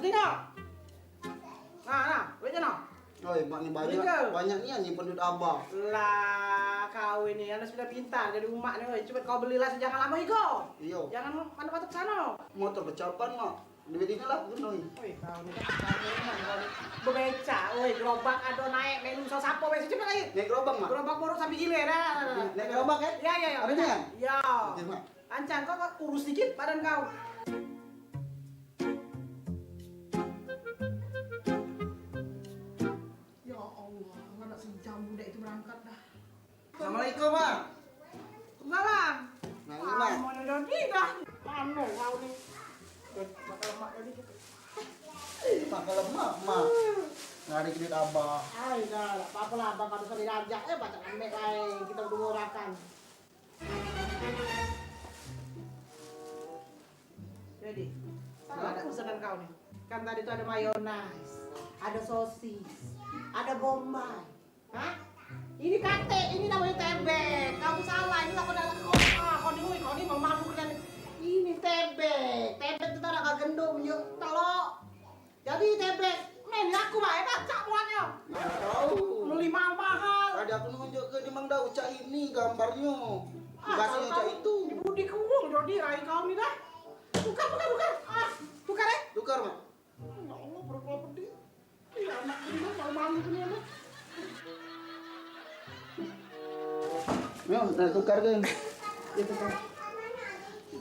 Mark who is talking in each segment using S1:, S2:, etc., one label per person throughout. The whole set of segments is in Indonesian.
S1: tengok. Nah, lihat no.
S2: Oi, mak ni banyak ni nyimpen duit abah.
S1: Lah, kau ini anda sudah pintar jadi umak nih, oi. Coba kau belilah jangan lama iko.
S2: Iyo.
S1: Jangan mana patok sana.
S2: Motor kecapan mak. Duit ini lah gunung.
S1: Oi, kau ni bebeca, oi, gerobak ado naik menu sapo wes cepet lagi.
S2: Naik gerobak mak.
S1: Gerobak baru sampai gile dah.
S2: Naik gerobak kan?
S1: Ya.
S2: Ada kan?
S1: Ya.
S2: Oke mak.
S1: Lancang kau kurus dikit badan kau. Ya Allah, mana sejam budak itu berangkat dah.
S2: Assalamualaikum mak.
S1: Salam.
S2: Nah ini mak.
S1: Mau jadi dah. Mana kau ni? Bakal lemak jadi gitu.
S2: Bakal lemak mak. Nggak ada duit abah.
S1: Ay, dah, apa-apa lah, abang kalau bisa dirajak, baca ambek lain, kita berdua orakan. Jadi, ada pesanan kau nih. Kan tadi tuh ada mayonnaise, ada sosis, ada bombay. Hah? Ini kate, ini namanya tebek. Kamu salah, ini aku dalam kau ini memalukan. Ini tebek. Tebek itu tak ada gendum, yuk telok. Jadi tebek, men aku mah baca muatnya.
S2: Nggak tahu.
S1: Beli mahal.
S2: Tadi aku nunjuk ke Dimang dah ucap ini gambarnya. Dikasih ucap itu.
S1: Budi kewung jadi rai kau ni dah. Tukar. Tukar eh.
S2: Tukar mak.
S1: Ya Allah, berapa pedih. Ya anak ini malu-malu ni anak.
S2: Ya, nak tukar kan?
S1: Gitu kan.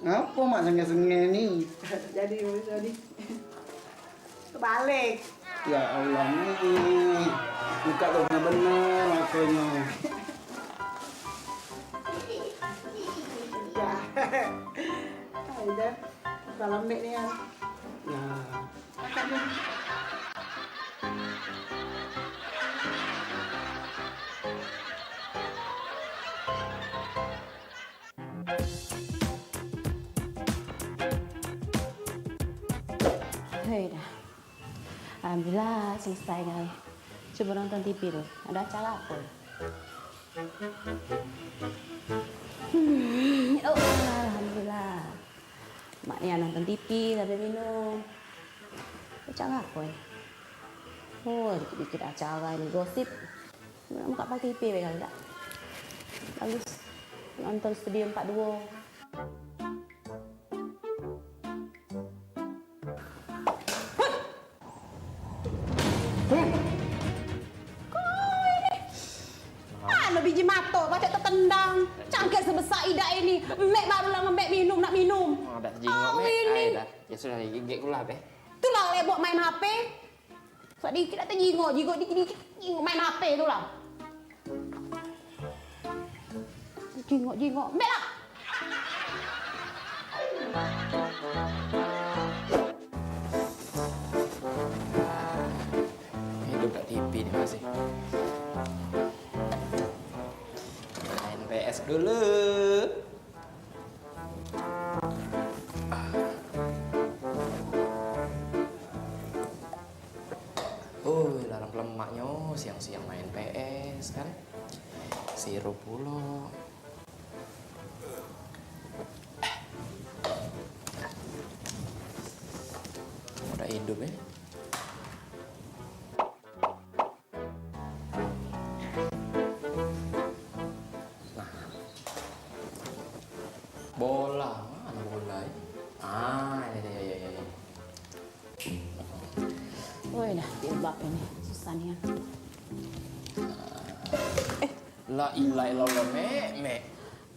S2: Ngapa mak sengeh-sengeh ni?
S1: Jadi. Kebalik.
S2: Ya Allah nih. Buka tuh bener-bener makanya.
S1: Ya. Udah. Salam nek ni ya.
S2: Nah.
S1: Makan ni.
S3: Hei dah. Alhamdulillah selesai guys. Coba nonton TV tu. Ada acara apa? Oh, alhamdulillah. Maknya nonton TV sambil minum. Acara apa ya? Oh, dikit-dikit acara ini gosip. Nak buka TV kali tak? Bagus. Nonton Studio 42. Biji mato, baca tertendang. Cangkir sebesar idak ini. Mek baru lah membek minum, nak minum.
S4: Oh, dah jingok mek. Dah. Ya sudah gigit pula be.
S3: Itulah lebok main HP. Sebab dikit tak terjingok, dikit-dikit main HP tu lah. Jingok. Mek lah.
S4: Hidup kat TV ni masih. PS dulu. Dalam lemaknya siang-siang main PS kan. Sirup pula. Udah hidup ya. Bola, mana bola? Ya.
S3: Woi dah, jilbab ini susah nih.
S4: La ilaha illallah, Mek.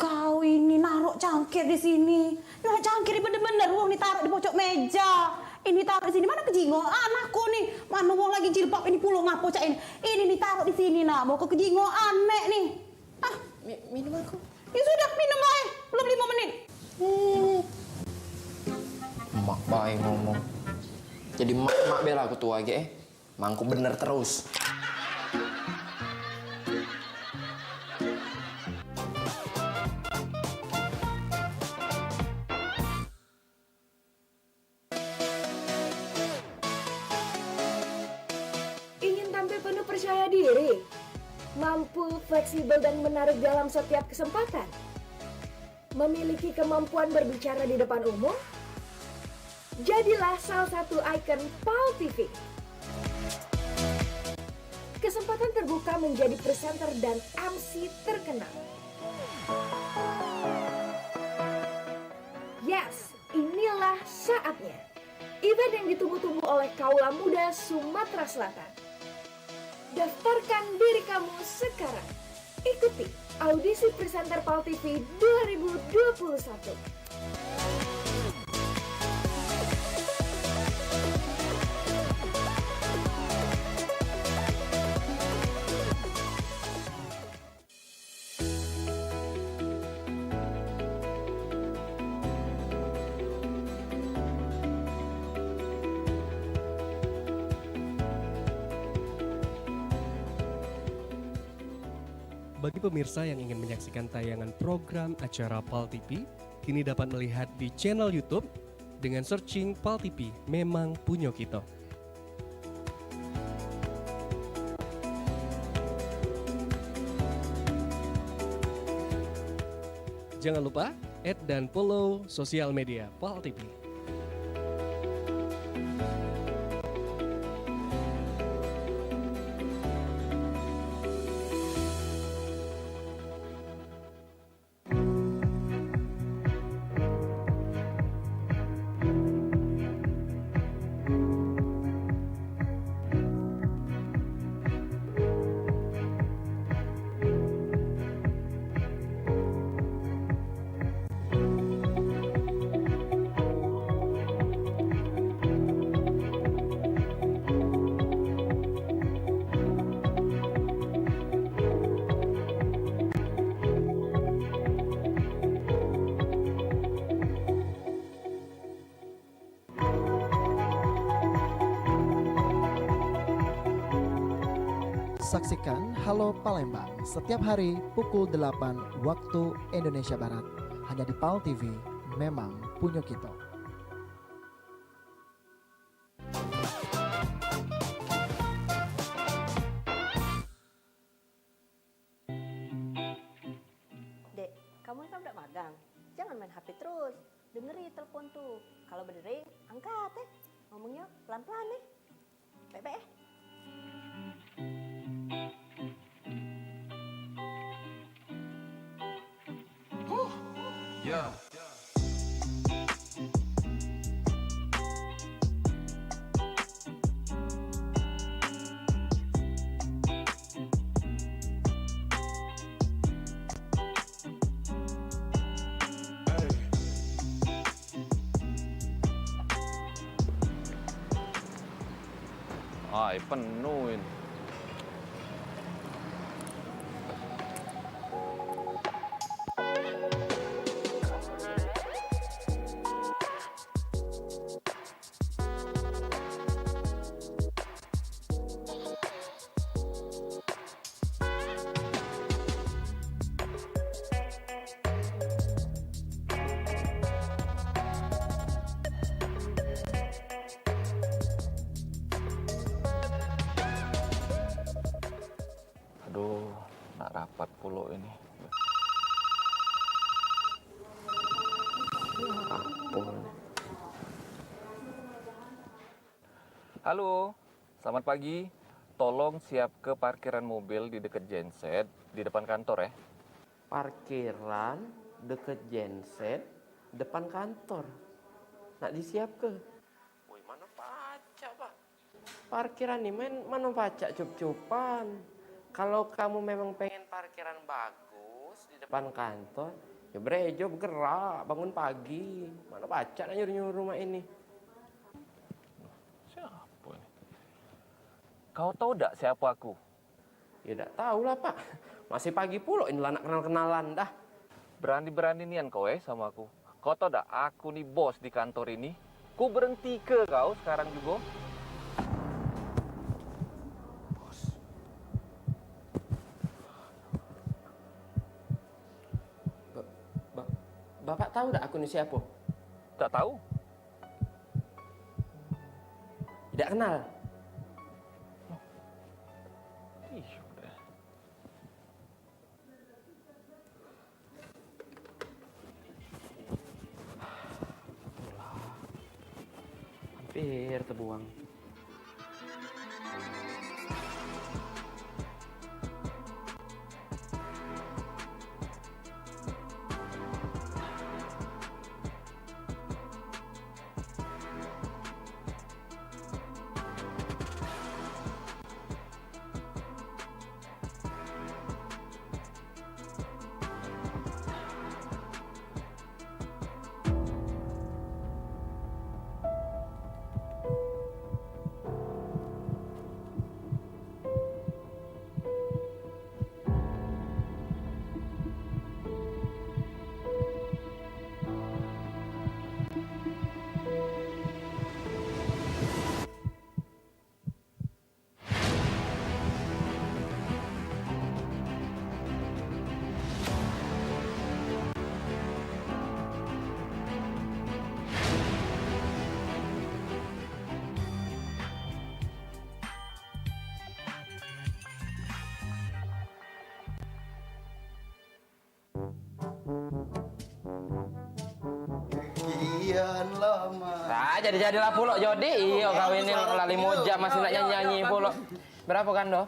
S3: Kau ini naruh cangkir di sini. Naruh cangkir bener-bener uang ditaruh di pojok meja. Ini taruh di sini, mana kejingoan aku nih. Mana uang lagi jilbab ini pulung ngapo cak ini. Ini ditaruh di sini nah, mau ke kejingoan Mek nih. Ah,
S4: Minum aku.
S3: ya sudah minum aja. Belum 5 menit.
S4: Mak baik ngomong. Jadi mak bela aku tua ge. Mangku bener terus.
S5: Ingin tampil penuh percaya diri, mampu, fleksibel dan menarik dalam setiap kesempatan, memiliki kemampuan berbicara di depan umum, Jadilah salah satu ikon PAL TV. Kesempatan terbuka menjadi presenter dan MC terkenal. Yes, inilah saatnya. Event yang ditunggu-tunggu oleh kaula muda Sumatera Selatan. Daftarkan diri kamu sekarang. Ikuti audisi presenter PAL TV 2021.
S6: Bagi pemirsa yang ingin menyaksikan tayangan program acara PAL TV, kini dapat melihat di channel YouTube dengan searching PAL TV Memang Punyo Kito. Jangan lupa add dan follow sosial media PAL TV.
S7: Saksikan Halo Palembang setiap hari pukul 8 waktu Indonesia Barat. Hanya di PAL TV, Memang Punyo Kito.
S3: Dek, kamu kan udah magang. Jangan main HP terus. Dengerin telepon tuh. Kalau benerin, angkat ngomongnya pelan-pelan nih. Baik-baik
S4: Ya.
S8: Ay, penuh ini. Aduh, nak rapat pula ini. Ampun. Halo, selamat pagi. Tolong siap ke parkiran mobil di dekat Genset di depan kantor ya.
S9: Parkiran deket genset depan kantor. Nak disiap ke? Woi, mana pacak, Pak? Parkiran nih mana pacak cup-cupan. Kalau kamu memang pengen parkiran bagus di depan kantor, ya berejo bergerak, bangun pagi. Mana pacak nyuruh-nyuruh rumah ini.
S8: Siapa ini? Kau tahu tidak siapa aku?
S9: Ya tidak tahu lah, Pak. Masih pagi pula ini anak kenal-kenalan dah.
S8: Berani-berani nian kau sama aku. Kau tahu tidak aku nih bos di kantor ini? Ku berhenti ke kau sekarang juga.
S9: Bapak tahu tak aku ini siapa?
S8: Tak tahu?
S9: Tidak kenal.
S8: Ih, udah.
S2: Kian lama.
S9: Nah, jadi-jadilah pulo Jodi. Iyo kau ini lali moja masih nak nyanyi pulo. Berapa kan do?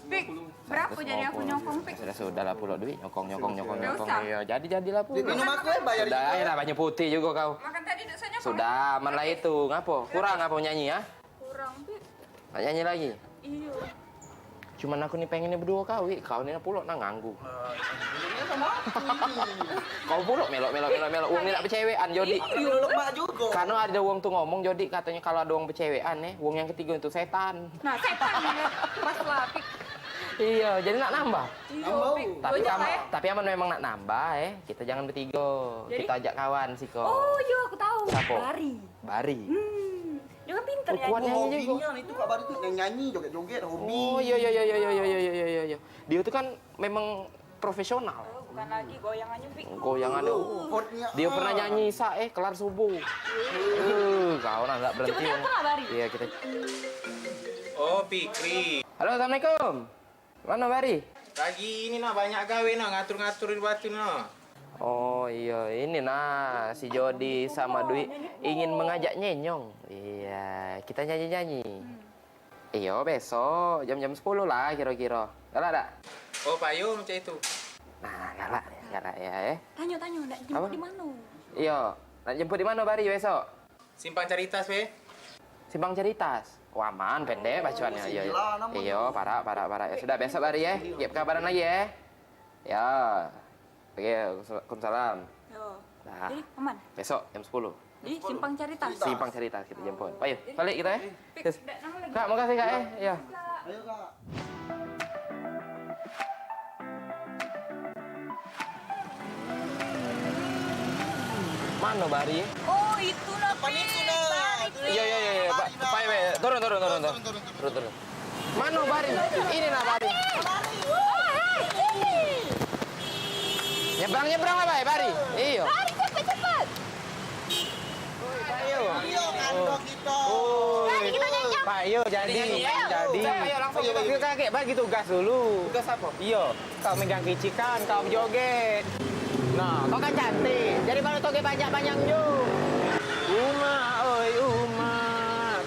S10: Pik, berapa jadi aku nyokong Pik?
S9: Sudah lah pulo duit nyokong.
S10: Nggak usah.
S9: Iya, jadilah pulo.
S2: Minum aku bayar
S9: Sudah,
S2: juga.
S9: ya banyak putih juga kau.
S10: Makan tadi dosanya kok.
S9: Sudah, malah itu. Ngapo? Kurang ngapo nyanyi ya?
S10: Kurang Pik.
S9: Nak nyanyi lagi?
S10: Iya.
S9: Cuman aku nih pengennya berdua kau ini pulo nang nganggu.
S2: Ini sama aku.
S9: Kau pulo melok. Uang ini nak bercewekan Jodi.
S2: Iya lemak juga.
S9: Karena ada uang tuh ngomong Jodi katanya kalau ada uang bercewekan uang yang ketiga itu setan.
S10: Nah, setan ya. Pas lah Pik.
S9: Iya, jadi nak nambah.
S10: Iya
S2: Nambah.
S10: Pik.
S9: Tapi aman memang nak nambah Kita jangan bertiga.
S10: Jadi?
S9: Kita ajak kawan sih kok.
S10: Oh iya aku tahu.
S9: Siapa?
S10: Bari. Dia kan pinter
S9: Kuat
S10: nyanyi.
S9: nyanyi juga.
S2: Hobinya itu Kak Bari tuh yang nyanyi, joget-joget, hobi.
S9: Oh iya. Dia tuh kan memang profesional.
S10: Oh, bukan lagi goyangannya Pik.
S9: Goyangan
S2: Hotnya.
S9: dia pernah nyanyi kelar subuh. Kau nak berhenti.
S10: Coba telepon lah Bari.
S9: Iya kita.
S11: Oh, Pikri.
S9: Halo, assalamualaikum. Mana Bari?
S11: Lagi ini nak banyak gawe nak ngatur-ngaturin batu nak.
S9: Oh iya, ini nah si Jodi sama Dwi ingin mengajak nyenyong. Iya, kita nyanyi-nyanyi. Iya, besok jam-jam 10 lah kira-kira. Galak tak?
S11: Oh, payo macam itu.
S9: Nah, galak ya.
S10: Tanya, nak jemput di mana?
S9: Iya, nak jemput di mana Bari besok?
S11: Simpang Caritas we.
S9: Simpang Ceritas. Wah, aman, pendek bacaannya. Iya, parah. Ya sudah besok Bari ya. Gap kabaran lagi ya. Ya. Oke, Waalaikumsalam.
S10: Yo.
S9: Nah,
S10: Jadi aman.
S9: besok jam 10.
S10: Di Simpang Caritas.
S9: Simpang Ceritas kita jemput. Ayo, balik kita ya.
S10: Pik,
S9: Yes.
S10: udah nama lagi.
S9: Kak, makasih Kak ya. Iya.
S2: Ayo Kak.
S9: Mana Bari?
S10: Oh, itu lah
S2: Depan itu nah.
S9: Iya. Pak, turun. Turun. Mana Bari? Ini nah Bari. Nyebrang lah Bari. Iya.
S10: Bari cepat.
S9: Ayo.
S2: Iya kandang kita.
S9: Pak, ayo jadi. Ayo langsung kita kakek bagi tugas dulu.
S11: Tugas apa?
S9: Iya. Kau megang kicikan, kau joget. Nah, kau kan cantik. Jadi baru toge banyak-banyak ju. Uma, oi Uma,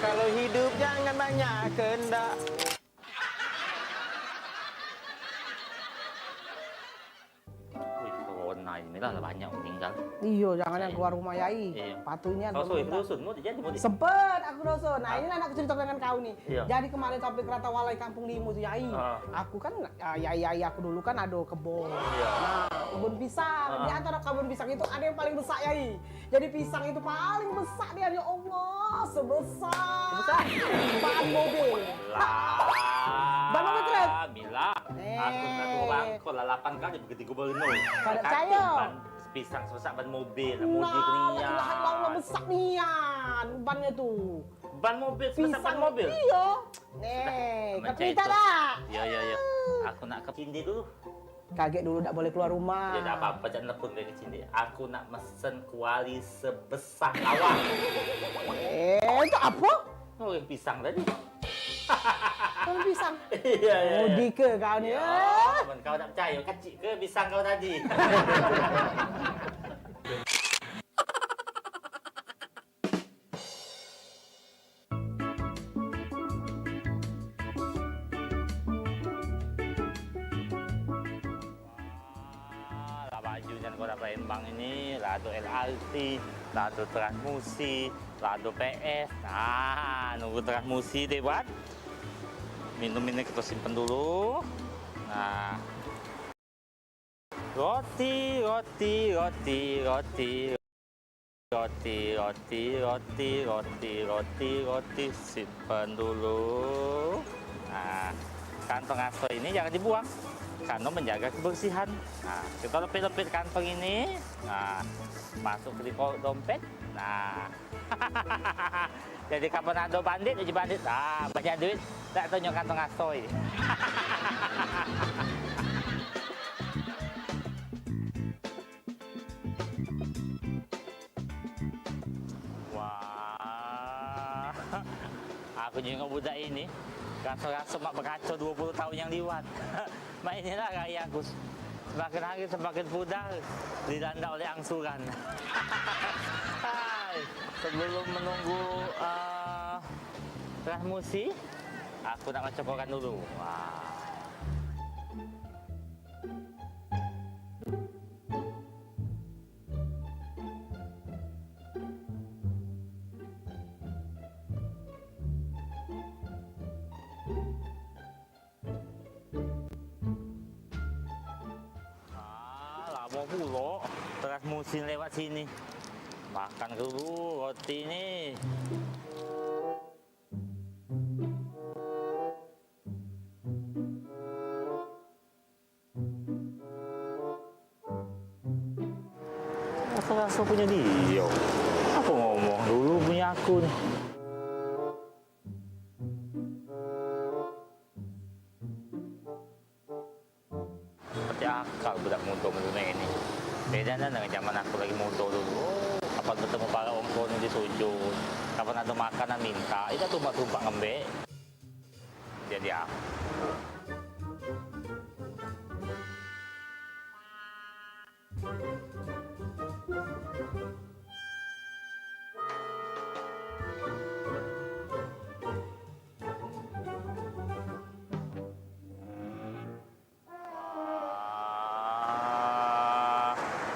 S9: kalau hidup jangan banyak kehendak.
S12: Corona ini lah banyak meninggal.
S1: Iya, jangan yang keluar rumah Yai.
S12: Iya.
S1: Patunya
S12: Kau suruh dusun, mau jadi mau.
S1: Sempet aku dosun. Nah, ini aku cerita dengan kau nih.
S12: Iya.
S1: Jadi kemarin sampai kereta walai kampung Limu tuh Yai. Aku kan Yai aku dulu kan ada kebun. Nah, kebun pisang. Di antara kebun pisang itu ada yang paling besar Yai. Jadi pisang itu paling besar dia, ya Allah, sebesar ban mobil. Ban mobil truk.
S12: Mila, aku bangko lalapan kali begitu gubernur.
S1: Kada percaya.
S12: Pisang sebesar ban mobil,
S1: Nah,
S12: mudik nian.
S1: Allah besar nian bannya tuh.
S12: Ban mobil sebesar ban mobil.
S1: Iya. Nih, kau cerita tak?
S12: Iya. Aku nak ke Cindi dulu.
S1: Kaget dulu, tak boleh keluar rumah.
S12: Ya tak apa-apa, jangan telepon dari Cindi. Aku nak mesen kuali sebesar lawang.
S1: Itu apa?
S12: Oh, pisang tadi.
S1: Kalau pisang.
S12: Iya.
S1: Oh, dike kau ni.
S12: Kau tak percaya, kecil ke pisang kau tadi? Kota Palembang ini, Lado LRT, Lado Transmusi, Lado PS. Nah, nunggu Transmusi deh buat. Minum ini kita simpen dulu. Nah, roti, roti, roti, roti, roti, roti, roti, roti, roti, roti, simpen dulu. Nah, kantong aso ini jangan dibuang karena menjaga kebersihan. Nah, kita lepit-lepit kantong ini. Nah, masuk ke dompet. Nah, jadi kapan ada bandit, uji bandit. Ah, banyak duit, tak tunjuk kantong asoy. Wah, aku juga budak ini. Rasa-rasa mak berkacau 20 tahun yang lewat. Inilah gaya aku. Semakin hari semakin pudar, dilanda oleh angsuran. Hai, sebelum menunggu Transmusi, aku nak mencokokan dulu. Wah. Lama pula Transmusi lewat sini. Makan dulu roti ini. Rasa-rasa punya dia. Aku ngomong dulu punya aku nih. Seperti akal budak muda-muda ini. Beda dengan zaman aku lagi muda dulu. Kapan bertemu para orang tua di sujud, kapan ada makanan minta, itu tumpah-tumpah ngembek. Jadi apa?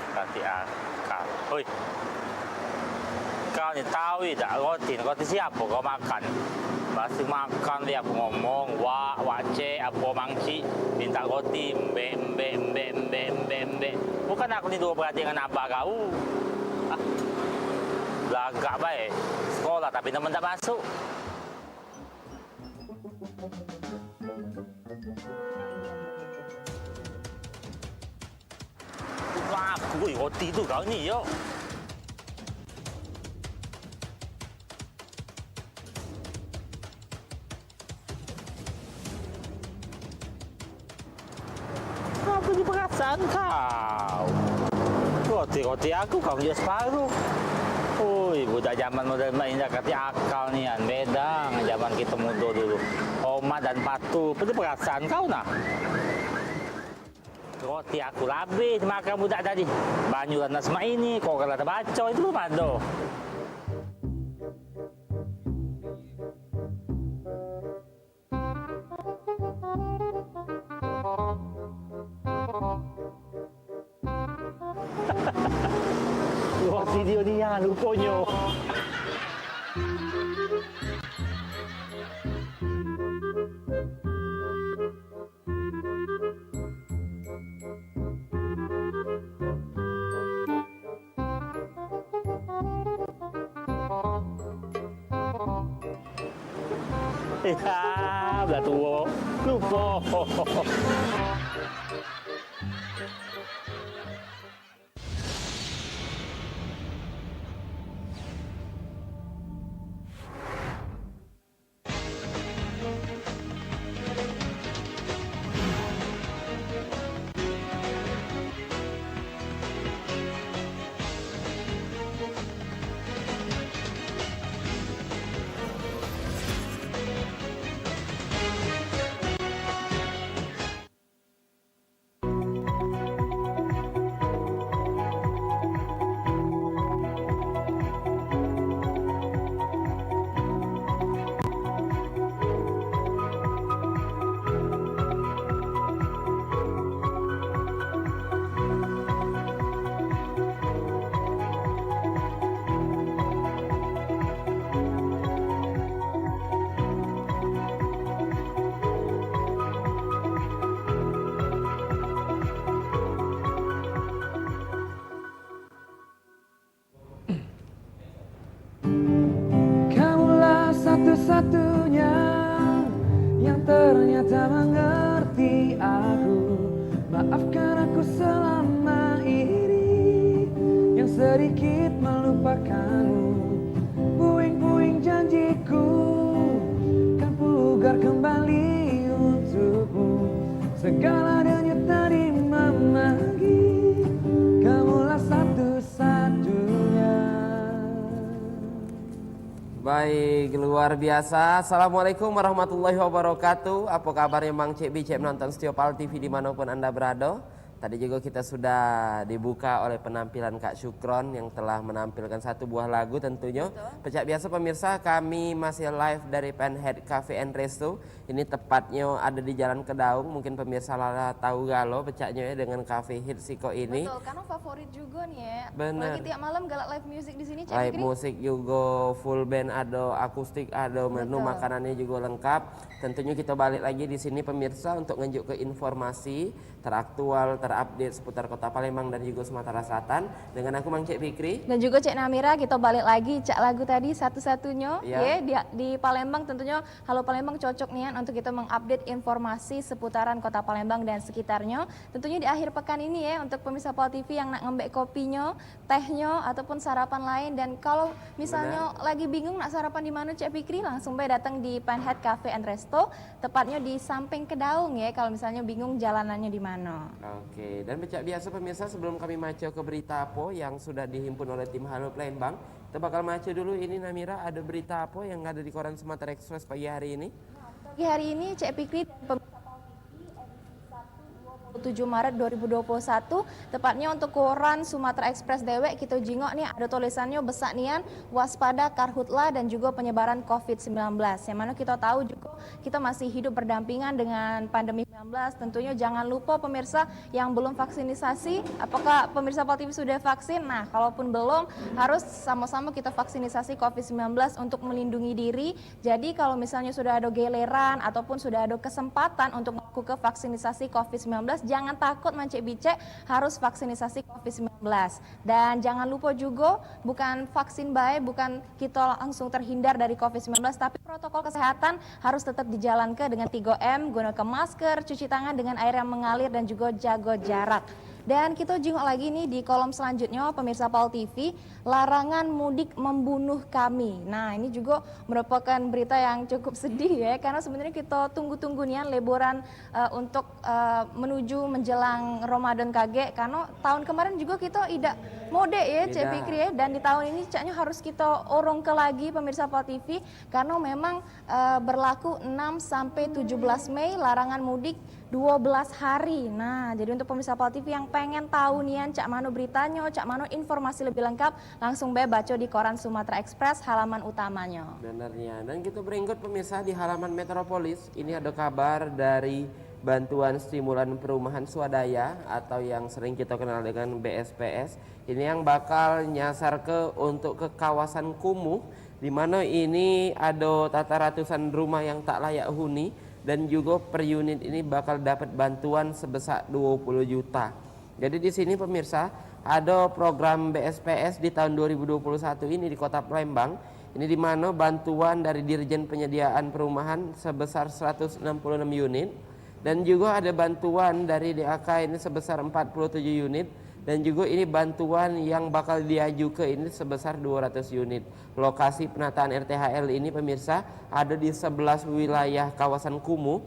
S12: Ganti akal. Hoi, kau ni tahu tak roti siapa kau makan? Masih makan dia aku ngomong, wak cek, apa mangci, minta roti, mbe. Bukan aku ni dua berarti dengan abah kau. Ah, belagak baik. Sekolah tapi teman tak masuk. Aku roti tu kau ni yo. Apa ni perasaan kau? Roti aku kau punya separuh. Oi, budak zaman modern ini dah kata akal ni kan. Beda dengan zaman kita muda dulu. Hormat dan patuh. Apa perasaan kau nak? Roti aku habis makan budak tadi. Banyu dan asma ini, kau kalau terbaca itu mado. Roti dia rupanya. Ya, belah tua. Lupa.
S13: satu-satunya yang ternyata mengerti aku. Maafkan aku selama ini yang sedikit melupakanmu. Puing-puing janjiku kan pugar kembali untukmu. Segala denyut tadi memanggil, kamulah satu-satunya.
S9: Baik, luar biasa. Assalamualaikum warahmatullahi wabarakatuh. Apa kabarnya Mang Cek Bi, Cek menonton Setio Pal TV dimanapun Anda berada. Tadi juga kita sudah dibuka oleh penampilan Kak Syukron yang telah menampilkan satu buah lagu tentunya. Pecak biasa pemirsa, kami masih live dari Penhead Cafe and Resto. Ini tepatnya ada di Jalan Kedaung. Mungkin pemirsa Lala tahu galo pecaknya ya dengan cafe Hitsiko ini.
S10: Betul, karena favorit juga nih ya.
S9: Bener.
S10: Lagi tiap malam galak live music di sini, Cek
S9: Live
S10: Fikri.
S9: musik juga, full band ada, akustik ada, menu
S10: Betul.
S9: makanannya juga lengkap. Tentunya kita balik lagi di sini pemirsa untuk ngejuk ke informasi teraktual, terupdate seputar Kota Palembang dan juga Sumatera Selatan dengan aku Mang Cek Fikri.
S10: Dan juga Cek Namira, kita balik lagi cak lagu tadi satu-satunya
S9: Iya.
S10: ya di Palembang. Tentunya Halo Palembang cocok nih untuk kita mengupdate informasi seputaran Kota Palembang dan sekitarnya. Tentunya di akhir pekan ini ya untuk pemirsa Pal TV yang nak ngembek kopinya, tehnya ataupun sarapan lain. Dan kalau misalnya lagi bingung nak sarapan di mana Cek Fikri, langsung bae datang di Penhead Cafe and Resto, tepatnya di samping Kedaung ya kalau misalnya bingung jalanannya di mana.
S9: Oke, dan becak biasa pemirsa sebelum kami maco ke berita apa yang sudah dihimpun oleh tim Halo Palembang, kita bakal maco dulu ini Namira, ada berita apa yang ada di koran Sumatera Express pagi hari ini?
S10: Pagi hari ini Cek Fikri 7 Maret 2021 tepatnya untuk koran Sumatera Express dewek kita jingok nih ada tulisannya besak nian waspada karhutla dan juga penyebaran COVID-19 yang mana kita tahu juga kita masih hidup berdampingan dengan pandemi 19. Tentunya jangan lupa pemirsa yang belum vaksinisasi, apakah pemirsa Pal TV sudah vaksin? Nah, kalaupun belum harus sama-sama kita vaksinisasi COVID-19 untuk melindungi diri. Jadi kalau misalnya sudah ada giliran ataupun sudah ada kesempatan untuk melakukan vaksinisasi COVID-19, jangan takut mancik bicek, harus vaksinisasi COVID-19. Dan jangan lupa juga bukan vaksin baik, bukan kita langsung terhindar dari COVID-19, tapi protokol kesehatan harus tetap dijalankan dengan 3M, gunakan masker, cuci tangan dengan air yang mengalir dan juga jaga jarak. Dan kita jenguk lagi nih di kolom selanjutnya pemirsa Pal TV, larangan mudik membunuh kami. Nah, ini juga merupakan berita yang cukup sedih ya, karena sebenarnya kita tunggu-tunggu nian liburan untuk menuju menjelang Ramadan kage, karena tahun kemarin juga kita tidak mode ya Cek Fikri ya, dan di tahun ini caknya harus kita orong ke lagi pemirsa Pal TV karena memang berlaku 6 sampai 17 Mei larangan mudik 12 hari. Nah, jadi untuk pemirsa Pal TV yang pengen tahu nian cak mano beritanya, cak mano informasi lebih lengkap, langsung baca di koran Sumatera Express halaman utamanya.
S9: Benarnya. Dan kita berikut pemirsa di halaman Metropolis, ini ada kabar dari bantuan stimulan perumahan swadaya atau yang sering kita kenal dengan BSPS. Ini yang bakal nyasar untuk ke kawasan kumuh, di mana ini ada tata ratusan rumah yang tak layak huni. Dan juga per unit ini bakal dapat bantuan sebesar 20 juta. Jadi di sini pemirsa ada program BSPS di tahun 2021 ini di Kota Palembang. Ini di mana bantuan dari Dirjen Penyediaan Perumahan sebesar 166 unit. Dan juga ada bantuan dari DAK ini sebesar 47 unit. Dan juga ini bantuan yang bakal diajukan ini sebesar 200 unit. Lokasi penataan RTHL ini pemirsa ada di 11 wilayah kawasan kumuh.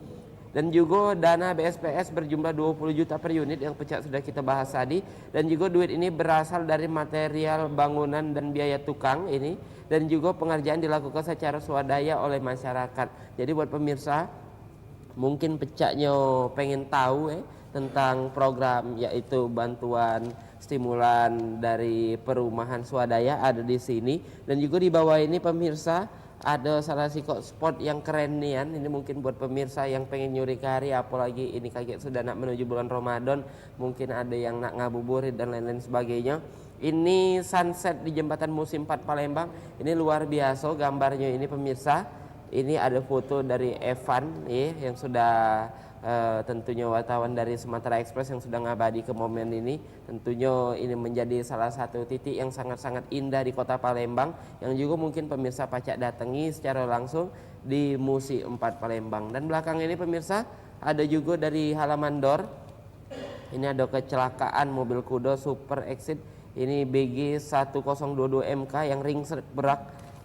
S9: Dan juga dana BSPS berjumlah 20 juta per unit yang pecah sudah kita bahas tadi. Dan juga duit ini berasal dari material bangunan dan biaya tukang ini. Dan juga pengerjaan dilakukan secara swadaya oleh masyarakat. Jadi buat pemirsa mungkin pecahnya pengen tahu tentang program yaitu bantuan stimulan dari perumahan swadaya ada di sini. Dan juga di bawah ini pemirsa ada salah satu spot yang keren nian. Ini mungkin buat pemirsa yang pengen nyuri kari, apalagi ini kaget sudah nak menuju bulan Ramadan, mungkin ada yang nak ngabuburit dan lain-lain sebagainya. Ini sunset di Jembatan Musim 4 Palembang. Ini luar biasa gambarnya ini pemirsa. Ini ada foto dari Evan yang sudah tentunya wartawan dari Sumatera Express yang sudah ngabadi ke momen ini. Tentunya ini menjadi salah satu titik yang sangat-sangat indah di Kota Palembang yang juga mungkin pemirsa pacak datangi secara langsung di Musi 4 Palembang. Dan belakang ini pemirsa ada juga dari halaman door. Ini ada kecelakaan mobil kuda Super Exit. Ini BG 1022 MK yang ring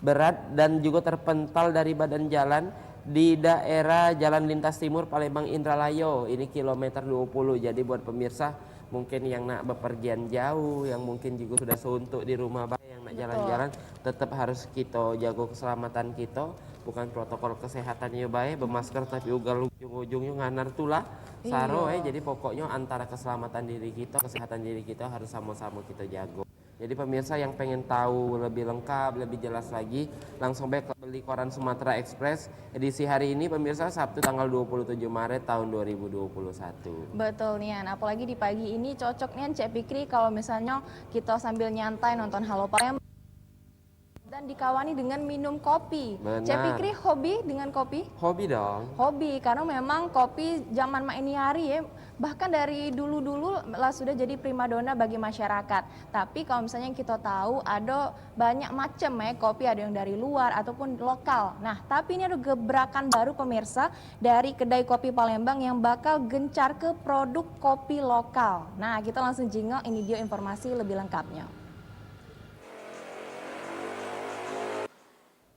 S9: berat dan juga terpental dari badan jalan di daerah Jalan Lintas Timur Palembang Indralayo. Ini kilometer 20. Jadi buat pemirsa mungkin yang nak bepergian jauh, yang mungkin juga sudah suntuk di rumah, yang nak jalan-jalan, tetap harus kita jaga keselamatan kita. Bukan protokol kesehatannya baik, bermasker tapi ugal ujung-ujungnya nganar tulah saro. Jadi pokoknya antara keselamatan diri kita, kesehatan diri kita harus sama-sama kita jaga. Jadi pemirsa yang pengen tahu lebih lengkap, lebih jelas lagi, langsung baik beli koran Sumatera Express edisi hari ini pemirsa, Sabtu tanggal 27 Maret tahun 2021.
S10: Betul Nian, apalagi di pagi ini cocok Nian Cek Fikri kalau misalnya kita sambil nyantai nonton Halo Palembang dan dikawani dengan minum kopi.
S9: Benar.
S10: Cek Fikri hobi dengan kopi?
S9: Hobi dong.
S10: Hobi, karena memang kopi zaman mak ini hari ya, bahkan dari dulu-dulu lah sudah jadi primadona bagi masyarakat. Tapi kalau misalnya kita tahu ada banyak macam ya kopi, ada yang dari luar ataupun lokal. Nah, tapi ini ada gebrakan baru pemirsa dari kedai kopi Palembang yang bakal gencar ke produk kopi lokal. Nah, kita langsung jingok, ini dia informasi lebih lengkapnya.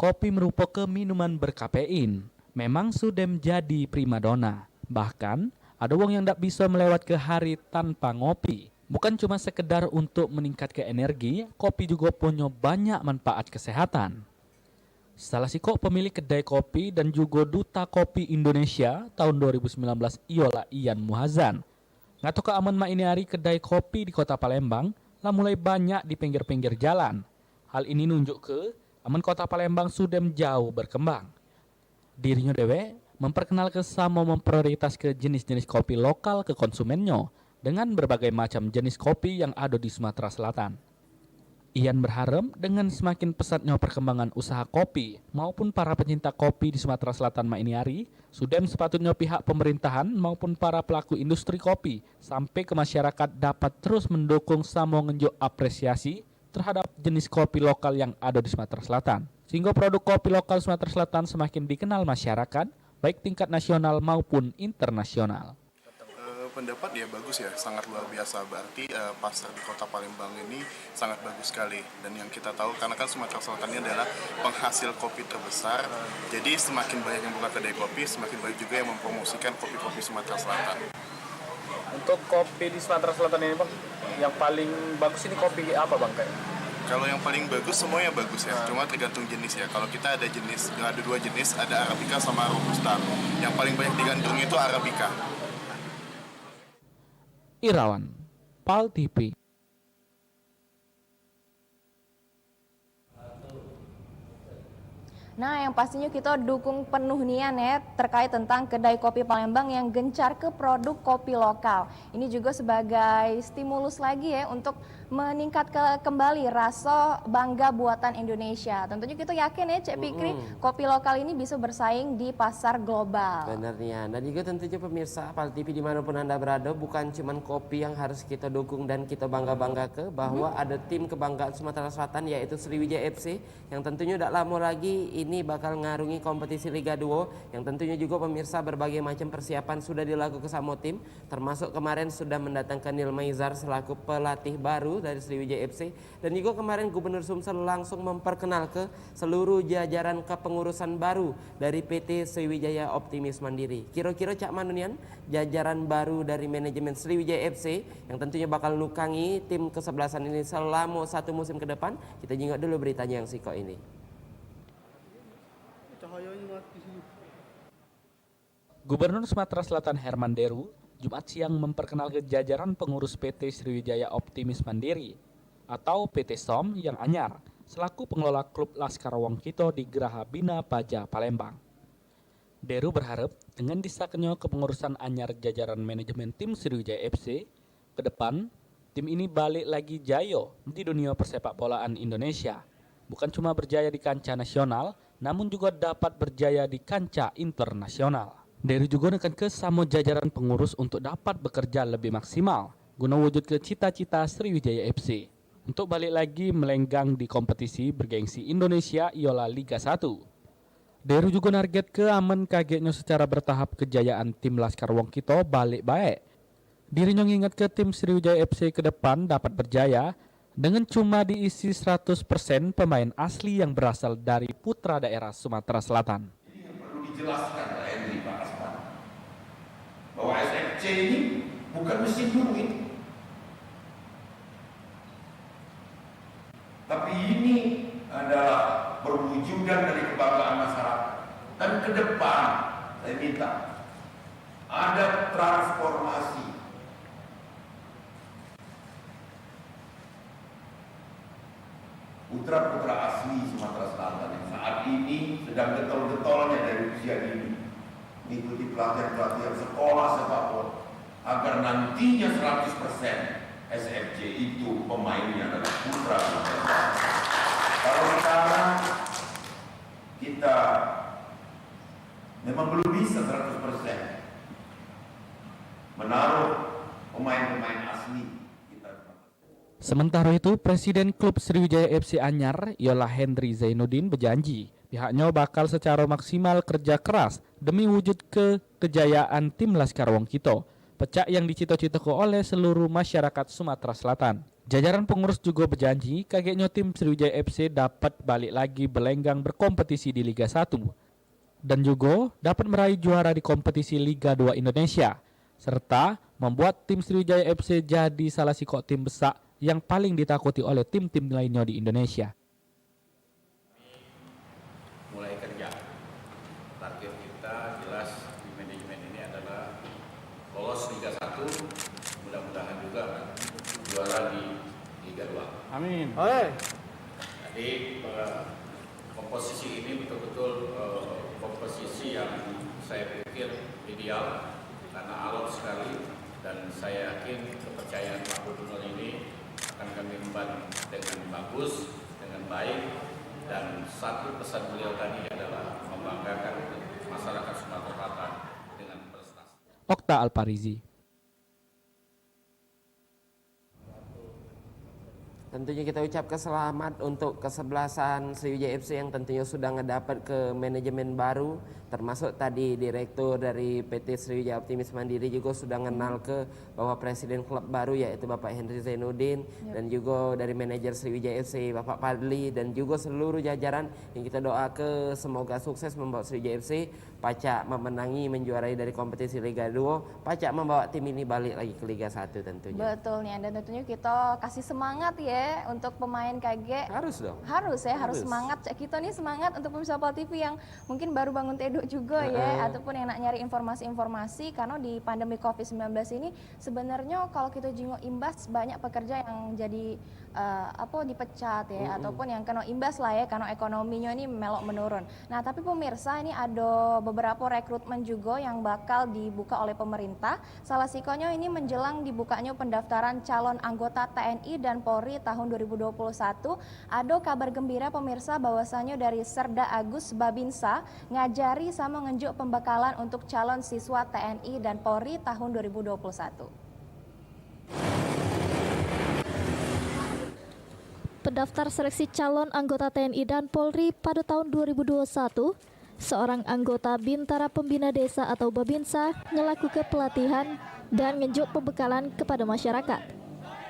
S14: Kopi merupakan minuman berkafein. Memang sudah menjadi primadona. Bahkan, ada wong yang tidak bisa melewat ke hari tanpa ngopi. Bukan cuma sekedar untuk meningkatkan energi, kopi juga punya banyak manfaat kesehatan. Salah si pemilik kedai kopi dan juga duta kopi Indonesia tahun 2019 ialah Ian Muhazan. Ngato ke aman ini hari kedai kopi di kota Palembang lah mulai banyak di pinggir-pinggir jalan. Hal ini nunjuk ke aman kota Palembang sudah jauh berkembang. Dirinya dewe memperkenalkan sama memprioritas ke jenis-jenis kopi lokal ke konsumennya dengan berbagai macam jenis kopi yang ada di Sumatera Selatan. Ian berharap dengan semakin pesatnya perkembangan usaha kopi maupun para pencinta kopi di Sumatera Selatan ini hari, sudah sepatutnya pihak pemerintahan maupun para pelaku industri kopi sampai ke masyarakat dapat terus mendukung sama ngenjuk apresiasi terhadap jenis kopi lokal yang ada di Sumatera Selatan. Sehingga produk kopi lokal Sumatera Selatan semakin dikenal masyarakat, baik tingkat nasional maupun internasional.
S15: Pendapat ya bagus ya, sangat luar biasa. Berarti pasar di kota Palembang ini sangat bagus sekali. Dan yang kita tahu, karena kan Sumatera Selatan ini adalah penghasil kopi terbesar. Jadi semakin banyak yang buka kedai kopi, semakin banyak juga yang mempromosikan kopi-kopi Sumatera Selatan.
S16: Untuk kopi di Sumatera Selatan ini Bang, yang paling bagus ini kopi apa Bang?
S15: Kalau yang paling bagus semuanya bagus ya, cuma tergantung jenis ya. Kalau kita ada jenis, ada dua jenis, ada Arabica sama Robusta. Yang paling banyak digandrungi itu Arabica.
S14: Irawan, PAL TV.
S10: Nah, yang pastinya kita dukung penuh Nian ya terkait tentang kedai kopi Palembang yang gencar ke produk kopi lokal. Ini juga sebagai stimulus lagi ya untuk meningkatkan kembali rasa bangga buatan Indonesia. Tentunya kita yakin ya Cek Fikri, kopi lokal ini bisa bersaing di pasar global.
S9: Benar Nian. Dan juga tentunya pemirsa PAL TV dimanapun Anda berada, bukan cuma kopi yang harus kita dukung dan kita bangga-bangga ke, bahwa ada tim kebanggaan Sumatera Selatan yaitu Sriwijaya FC yang tentunya tidak lama lagi ini bakal ngarungi kompetisi Liga 2 yang tentunya juga pemirsa berbagai macam persiapan sudah dilakukan sama tim, termasuk kemarin sudah mendatangkan Nil Maizar selaku pelatih baru dari Sriwijaya FC, dan juga kemarin Gubernur Sumsel langsung memperkenal ke seluruh jajaran kepengurusan baru dari PT Sriwijaya Optimis Mandiri. Kira-kira Cak Manunian jajaran baru dari manajemen Sriwijaya FC yang tentunya bakal nukangi tim kesebelasan ini selama satu musim ke depan. Kita jingok dulu beritanya yang siko ini.
S14: Gubernur Sumatera Selatan Herman Deru Jumat siang memperkenalkan jajaran pengurus PT Sriwijaya Optimis Mandiri atau PT SOM yang anyar selaku pengelola klub Laskar Wong Kito di Geraha Bina Paja Palembang. Deru berharap dengan disahkannya kepengurusan anyar jajaran manajemen tim Sriwijaya FC, ke depan tim ini balik lagi jayo di dunia persepak bolaan Indonesia. Bukan cuma berjaya di kancah nasional, namun juga dapat berjaya di kancah internasional. Deru juga nekan ke sama jajaran pengurus untuk dapat bekerja lebih maksimal guna wujud ke cita-cita Sriwijaya FC untuk balik lagi melenggang di kompetisi bergengsi Indonesia ialah Liga 1. Deru juga narget ke aman kagetnya secara bertahap kejayaan tim Laskar Wong Kito balik baik. Dirinya ngingat ke tim Sriwijaya FC ke depan dapat berjaya dengan cuma diisi 100% pemain asli yang berasal dari putra daerah Sumatera Selatan.
S17: Perlu dijelaskan Pak Henry, Pak Asman, bahwa SFC ini bukan mesin duit, tapi ini adalah perwujudan dari kebanggaan masyarakat. Dan ke depan saya minta ada transformasi. Putra-putra asli Sumatera Selatan yang saat ini sedang getol-getolnya dari usia dini mengikuti pelatihan-pelatihan sekolah sepak bola agar nantinya 100% SFC itu pemainnya adalah putra Sumatera Selatan. Kalau sekarang kita memang belum bisa 100% menaruh pemain-pemain asli.
S14: Sementara itu, Presiden Klub Sriwijaya FC Anyar, ialah Henry Zainuddin, berjanji pihaknya bakal secara maksimal kerja keras demi wujud kejayaan tim Laskar Wong Kito, pecak yang dicita-citakan oleh seluruh masyarakat Sumatera Selatan. Jajaran pengurus juga berjanji kagetnya tim Sriwijaya FC dapat balik lagi berlenggang berkompetisi di Liga 1 dan juga dapat meraih juara di kompetisi Liga 2 Indonesia, serta membuat tim Sriwijaya FC jadi salah satu tim besar yang paling ditakuti oleh tim-tim lainnya di Indonesia.
S17: Mulai kerja. Target kita jelas di manajemen ini adalah lolos Liga 1, mudah-mudahan juga juara di Liga 2.
S16: Amin.
S17: Jadi komposisi ini betul-betul komposisi yang saya pikir ideal karena alot sekali, dan saya yakin kepercayaan Pak Gubernur ini akan kami emban dengan bagus, dengan baik, dan satu pesan beliau tadi adalah membanggakan masyarakat Sumatera Selatan dengan prestasi.
S14: Okta Alparizi.
S9: Tentunya kita ucapkan selamat untuk kesebelasan Sriwijaya FC yang tentunya sudah ngedapat ke manajemen baru, termasuk tadi direktur dari PT Sriwijaya Optimis Mandiri juga sudah kenal ke bahwa presiden klub baru yaitu Bapak Henry Zainuddin, dan juga dari manajer Sriwijaya FC Bapak Padli, dan juga seluruh jajaran yang kita doa ke semoga sukses membawa Sriwijaya FC pacak memenangi, menjuarai dari kompetisi Liga 2, pacak membawa tim ini balik lagi ke Liga 1 tentunya.
S10: Betul nih, dan tentunya kita kasih semangat ya untuk pemain KG.
S9: Harus dong.
S10: Harus ya, harus semangat. Kita nih semangat untuk pemirsa PAL TV yang mungkin baru bangun tidur juga ya, ataupun yang nak nyari informasi-informasi, karena di pandemi COVID-19 ini sebenarnya kalau kita jenguk imbas banyak pekerja yang jadi dipecat ya, ataupun yang kena imbas lah ya karena ekonominya ini melok menurun. Nah, tapi pemirsa ini ada beberapa rekrutmen juga yang bakal dibuka oleh pemerintah. Salah sikonya ini menjelang dibukanya pendaftaran calon anggota TNI dan Polri tahun 2021. Ada kabar gembira pemirsa bahwasanya dari Serda Agus Babinsa ngajari sama ngenjuk pembekalan untuk calon siswa TNI dan Polri tahun 2021.
S18: Pendaftar seleksi calon anggota TNI dan Polri pada tahun 2021, seorang anggota Bintara Pembina Desa atau Babinsa ngelakukan pelatihan dan ngejuk pembekalan kepada masyarakat,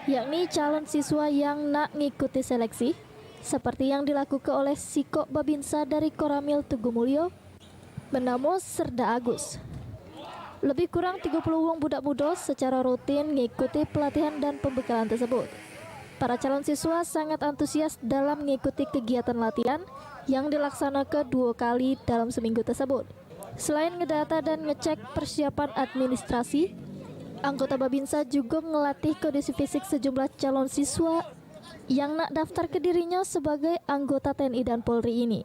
S18: yakni calon siswa yang nak ngikuti seleksi, seperti yang dilakukan oleh Siko Babinsa dari Koramil Tugu Mulyo, bernama Serda Agus. Lebih kurang 30 wong budak muda secara rutin ngikuti pelatihan dan pembekalan tersebut. Para calon siswa sangat antusias dalam mengikuti kegiatan latihan yang dilaksanakan 2 kali dalam seminggu tersebut. Selain ngedata dan ngecek persiapan administrasi, anggota Babinsa juga ngelatih kondisi fisik sejumlah calon siswa yang nak daftar ke dirinya sebagai anggota TNI dan Polri ini.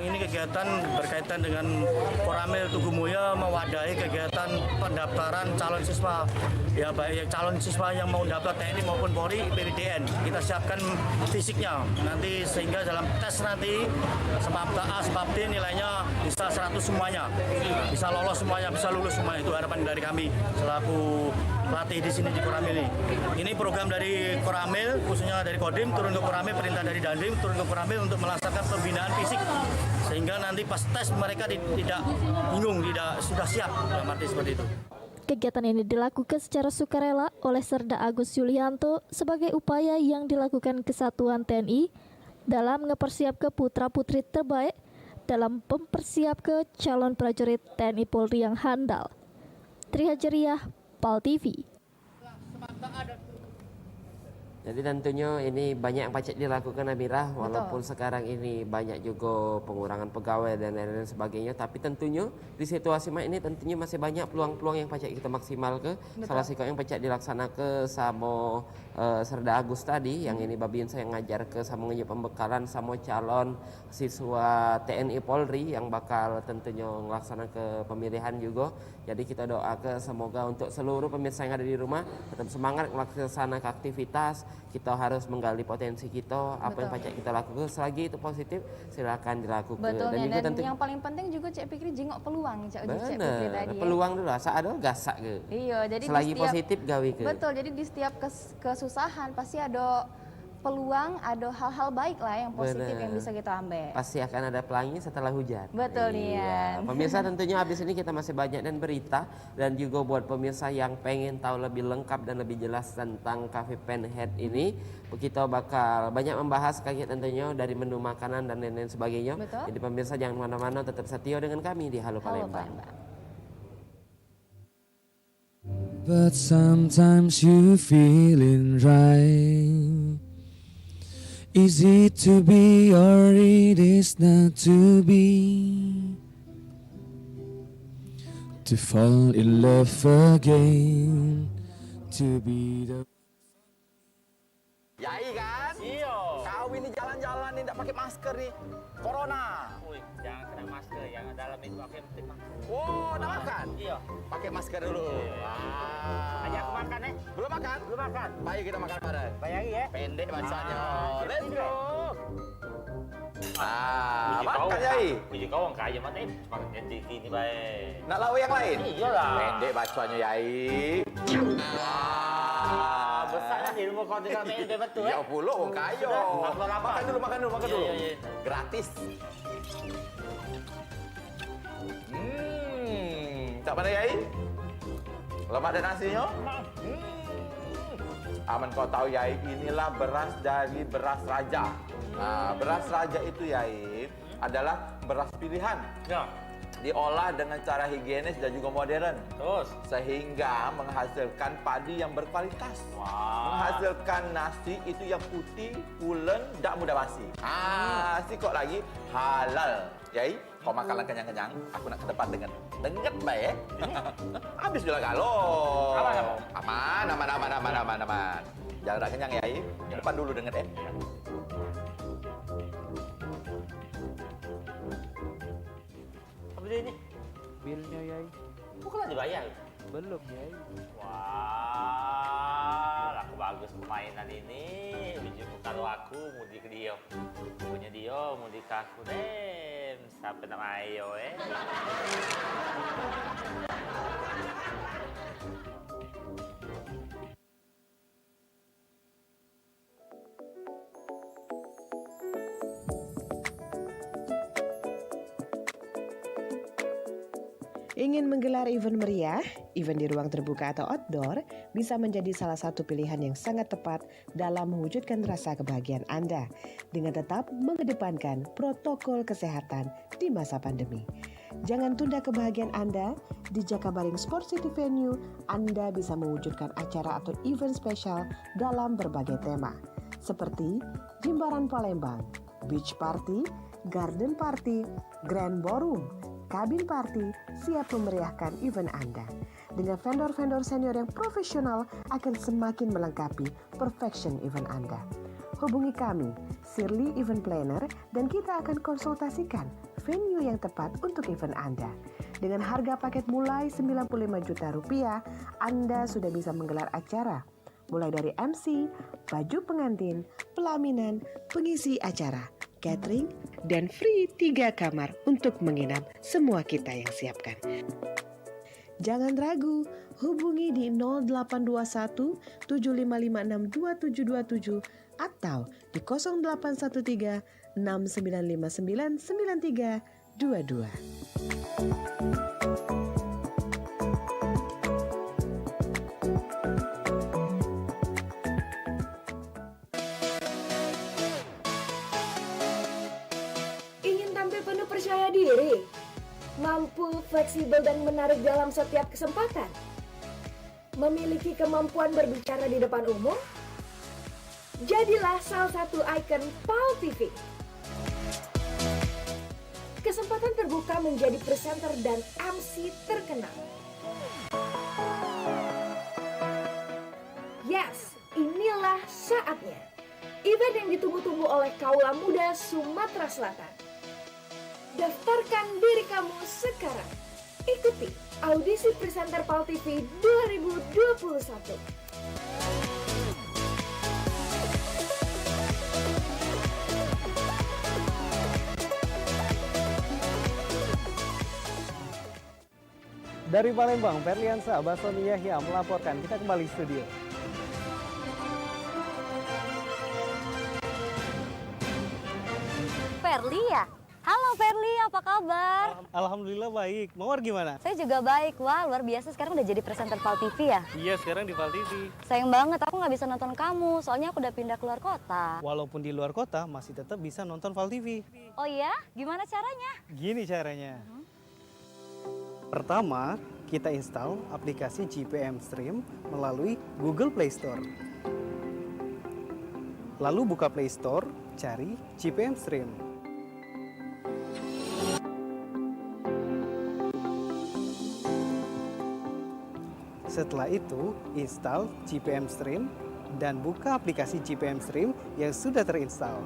S19: Ini kegiatan berkaitan dengan Koramil Tugu Mulya mewadahi kegiatan pendaftaran calon siswa. Ya baik calon siswa yang mau daftar TNI maupun Polri PPDN. Kita siapkan fisiknya nanti sehingga dalam tes nanti sebab A sebab D nilainya bisa 100 semuanya. Bisa lolos semuanya, bisa lulus semuanya. Itu harapan dari kami selaku pelatih di sini di Koramil ini. Ini program dari Koramil khususnya dari Kodim turun ke Koramil, perintah dari Dandim turun ke Koramil untuk melaksanakan pembinaan fisik sehingga nanti pas tes mereka tidak bingung, tidak sudah siap dalam arti seperti itu.
S18: Kegiatan ini dilakukan secara sukarela oleh Serda Agus Yulianto sebagai upaya yang dilakukan Kesatuan TNI dalam mempersiapkan putra-putri terbaik dalam mempersiapkan calon prajurit TNI Polri yang handal. Tri Hajariah, PAL TV.
S9: Jadi tentunya ini banyak yang pacak dilakukan Amirah, walaupun sekarang ini banyak juga pengurangan pegawai dan lain-lain sebagainya, tapi tentunya di situasi ini tentunya masih banyak peluang-peluang yang pacak kita maksimal ke. Salah satu yang pacak dilaksanakan ke sama Serda Agus tadi, yang ini Babin saya ngajar ke sama ngejuk pembekalan sama calon siswa TNI Polri yang bakal tentunya ngelaksanakan ke pemilihan juga. Jadi kita doa ke semoga untuk seluruh pemirsa yang ada di rumah tetap semangat melaksanakan aktivitas. Kita harus menggali potensi kita, apa yang pacak kita lakukan. Selagi itu positif, silakan dilakukan.
S10: Betul,
S9: dan,
S10: dan yang paling penting juga Cek Fikri jengok peluang, Cek Fikri tadi.
S9: Peluang dulu, asa ada gasak ke.
S10: Iya, jadi
S9: selagi positif gawe ke.
S10: Betul, jadi di setiap kesusahan pasti ada peluang, ada hal-hal baik lah yang positif yang bisa kita ambil.
S9: Pasti akan ada pelangi setelah hujan.
S10: Betul nih ya.
S9: Pemirsa tentunya habis ini kita masih banyak dan berita, dan juga buat pemirsa yang pengen tahu lebih lengkap dan lebih jelas tentang Cafe Penhead ini, kita bakal banyak membahas kayak tentunya dari menu makanan dan lain-lain sebagainya.
S10: Betul.
S9: Jadi pemirsa jangan mana-mana, tetap setia dengan kami di Halo Palembang.
S13: But sometimes you feeling right. Is it to be or it is not to be? To fall in love again, to be the...
S12: Yai kan? Iya. Kau ini jalan-jalan ini tidak pakai masker nih. Corona. Wih, jangan kena masker, yang dalam itu pakai masker. Oh, udah makan? Iya. Pakai masker dulu. Wah. Ajak aku makan Belum makan? Belum makan. Baik kita makan bareng. Bayari ya. Pendek bacanya. Let's go. Makan Yai. Puji kau orang kaya mana ini? Makan TV ini baik. Nak lawa yang lain? Iyalah. Pendek bacanya Yai. Wah, besarnya di rumah kau tinggal pendek betul ya? 30 orang kaya. Makan dulu, makan dulu, makan dulu. Gratis. Tak pada Yai? Lemak dan nasinya? Aman kau tahu Yai, inilah beras dari beras raja. Nah, beras raja itu Yai adalah beras pilihan. Ya. Diolah dengan cara higienis dan juga modern. Terus sehingga menghasilkan padi yang berkualitas. Menghasilkan nasi itu yang putih, pulen, tak mudah basi. Kok lagi halal. Yai, kau makanlah kenyang-kenyang. Aku nak ke depan dengan denget baik. Habis juga galau. Aman. Jangan tak kenyang Yai. Ke depan dulu denget Apa ini?
S20: Bilnya Yai.
S12: Bukan dibayar?
S20: Belum Yai.
S12: Wah, aku bagus permainan ini. Biji kalau aku mudi ke dia. Punya dia mudi ke aku deh. Sampai nama ayo
S21: Ingin menggelar event meriah, event di ruang terbuka atau outdoor bisa menjadi salah satu pilihan yang sangat tepat dalam mewujudkan rasa kebahagiaan Anda dengan tetap mengedepankan protokol kesehatan di masa pandemi. Jangan tunda kebahagiaan Anda di Jakabaring Sport City Venue. Anda bisa mewujudkan acara atau event spesial dalam berbagai tema seperti Jimbaran Palembang, Beach Party, Garden Party, Grand Ballroom, Kabin Party siap memeriahkan event Anda. Dengan vendor-vendor senior yang profesional akan semakin melengkapi perfection event Anda. hubungi kami, Shirley Event Planner, dan kita akan konsultasikan venue yang tepat untuk event Anda. Dengan harga paket mulai 95 juta rupiah, Anda sudah bisa menggelar acara. Mulai dari MC, baju pengantin, pelaminan, pengisi acara, catering, dan free 3 kamar untuk menginap semua kita yang siapkan. Jangan ragu, hubungi di 0821 7556 2727 atau di 0813 6959 9322.
S5: Ingin tampil penuh percaya diri, mampu, fleksibel, dan menarik dalam setiap kesempatan, memiliki kemampuan berbicara di depan umum, jadilah salah satu ikon PAL TV. Kesempatan terbuka menjadi presenter dan MC terkenal. Yes, inilah saatnya. Event yang ditunggu-tunggu oleh kaula muda Sumatera Selatan. Daftarkan diri kamu sekarang. Ikuti audisi presenter PAL TV 2021.
S22: Dari Palembang, Ferliansa Basoni Yahya melaporkan. Kita kembali studio.
S23: Ferli ya? Halo Ferli, apa kabar?
S22: Alhamdulillah baik. Mawar gimana?
S23: Saya juga baik. Wah, luar biasa sekarang udah jadi presenter PAL TV ya?
S22: Iya, sekarang di PAL TV.
S23: Sayang banget aku nggak bisa nonton kamu, soalnya aku udah pindah keluar kota.
S22: Walaupun di luar kota, masih tetap bisa nonton PAL TV.
S23: Oh iya? Gimana caranya?
S22: Gini caranya. Pertama, kita install aplikasi GPM Stream melalui Google Play Store. Lalu buka Play Store, cari GPM Stream. Setelah itu, install GPM Stream dan buka aplikasi GPM Stream yang sudah terinstall.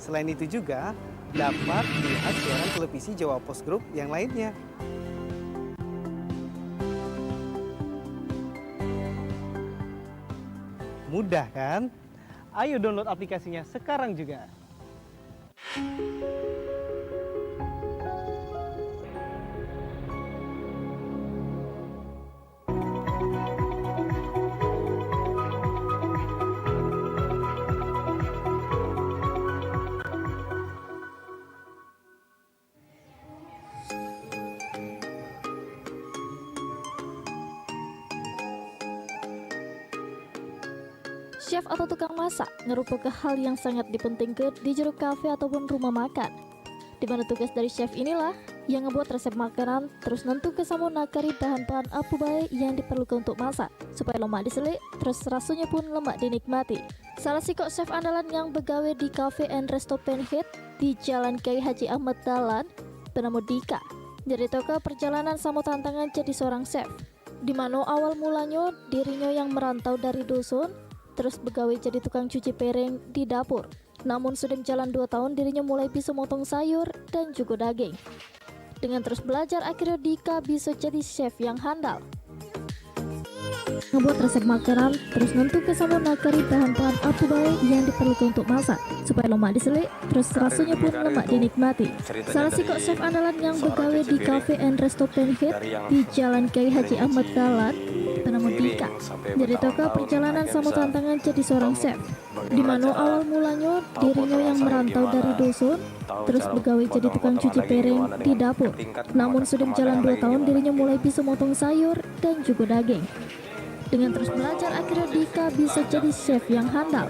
S22: Selain itu juga dapat melihat siaran televisi Jawa Post Group yang lainnya. Mudah kan? Ayo download aplikasinya sekarang juga.
S18: Chef atau tukang masak merupakan hal yang sangat dipentingkan di jero kafe ataupun rumah makan. Di mana tugas dari chef inilah yang ngebuat resep makanan, terus nentu kesamu nakari bahan-bahan apa baik yang diperlukan untuk masak supaya lemak diselik, terus rasanya pun lemak dinikmati. Salah si kok chef andalan yang begawe di Cafe and Resto Penhit di Jalan Kiai Haji Ahmad Dahlan bernama Dika. Jadi toko perjalanan sama tantangan jadi seorang chef, di mana awal mulanya dirinya yang merantau dari dusun terus begawe jadi tukang cuci piring di dapur. Namun sudah jalan 2 tahun dirinya mulai bisa motong sayur dan juga daging. Dengan terus belajar akhirnya Dika bisa jadi chef yang handal. Ngebuat resep makanan, terus nentu kesamu nakari bahan-bahan apa baik yang diperlukan untuk masak supaya lemak diselik, terus rasanya pun lemak dinikmati. Salah si kok chef andalan yang begawe di Cafe and Resto Penhit di Jalan Kiai Haji Ahmad Dahlan bernama Dika. Jadi toko perjalanan sama tantangan jadi seorang chef, di mana awal mulanya dirinya yang merantau dari dusun terus begawe jadi tukang cuci piring di dapur. Namun sudah jalan 2 tahun dirinya mulai bisa motong sayur dan juga daging. Dengan terus belajar akhirnya Dika bisa jadi chef yang handal.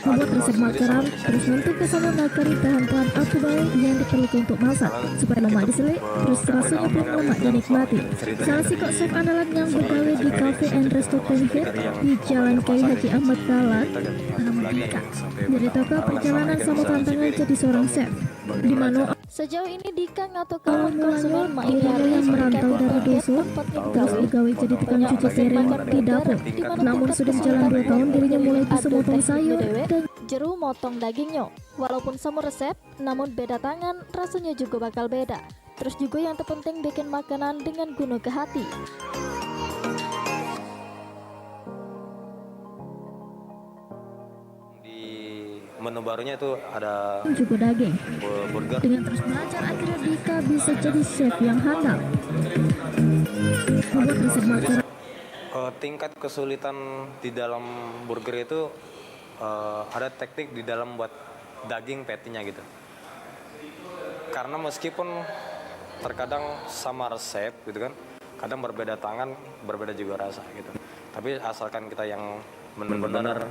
S18: Membuat resep makanan, terus nentu kesamu nakari bahan-bahan apa baik yang diperlukan untuk masak supaya lemak diselik, terus rasanya pun lemak dinikmati. Salah si kok chef andalan yang begawe di Cafe and Resto Penhit di Jalan Kiai Haji Ahmad Dahlan bernama Dika. Jadi toko perjalanan sama tantangan jadi seorang chef, di mana Sejauh ini Dika atau kawan konsumen Mainiari yang merantau dari dusun terus pegawai jadi tukang cuci piring di dapur. Namun sudah jalan 2 tahun dirinya mulai bisa motong sayur dan jeru motong dagingnya. Walaupun sama resep, namun beda tangan rasanya juga bakal beda. Terus juga yang terpenting bikin makanan dengan guna ke hati.
S3: Menu barunya itu ada
S18: juga daging.
S3: Burger.
S18: Dengan terus belajar akhirnya Dika bisa jadi chef yang handal. Membuat resep makanan.
S3: Tingkat kesulitan di dalam burger itu ada teknik di dalam buat daging patty-nya gitu. Karena meskipun terkadang sama resep gitu kan, kadang berbeda tangan, berbeda juga rasa gitu. Tapi asalkan kita yang benar-benar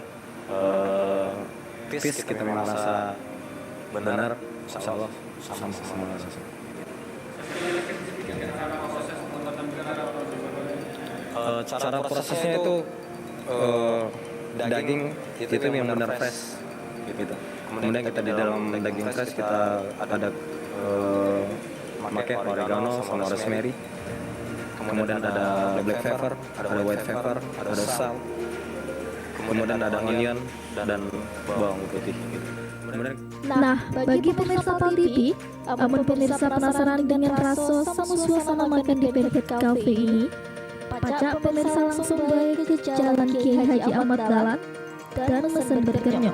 S3: kita merasa benar, insya Allah sama rasa. Cara prosesnya itu daging itu yang benar fresh gitu. Kemudian kita di dalam daging fresh kita ada pakai oregano sama rosemary. Kemudian ada black pepper, ada white pepper, ada salt. Kemudian ada onion dan bawang putih gitu.
S18: Nah, bagi pemirsa Pal TV, amun pemirsa penasaran dengan rasa sama suasana makan di Perfect Cafe ini, pacak pemirsa langsung baik ke Jalan Kiai Haji Ahmad Dahlan dan mesen burgernya.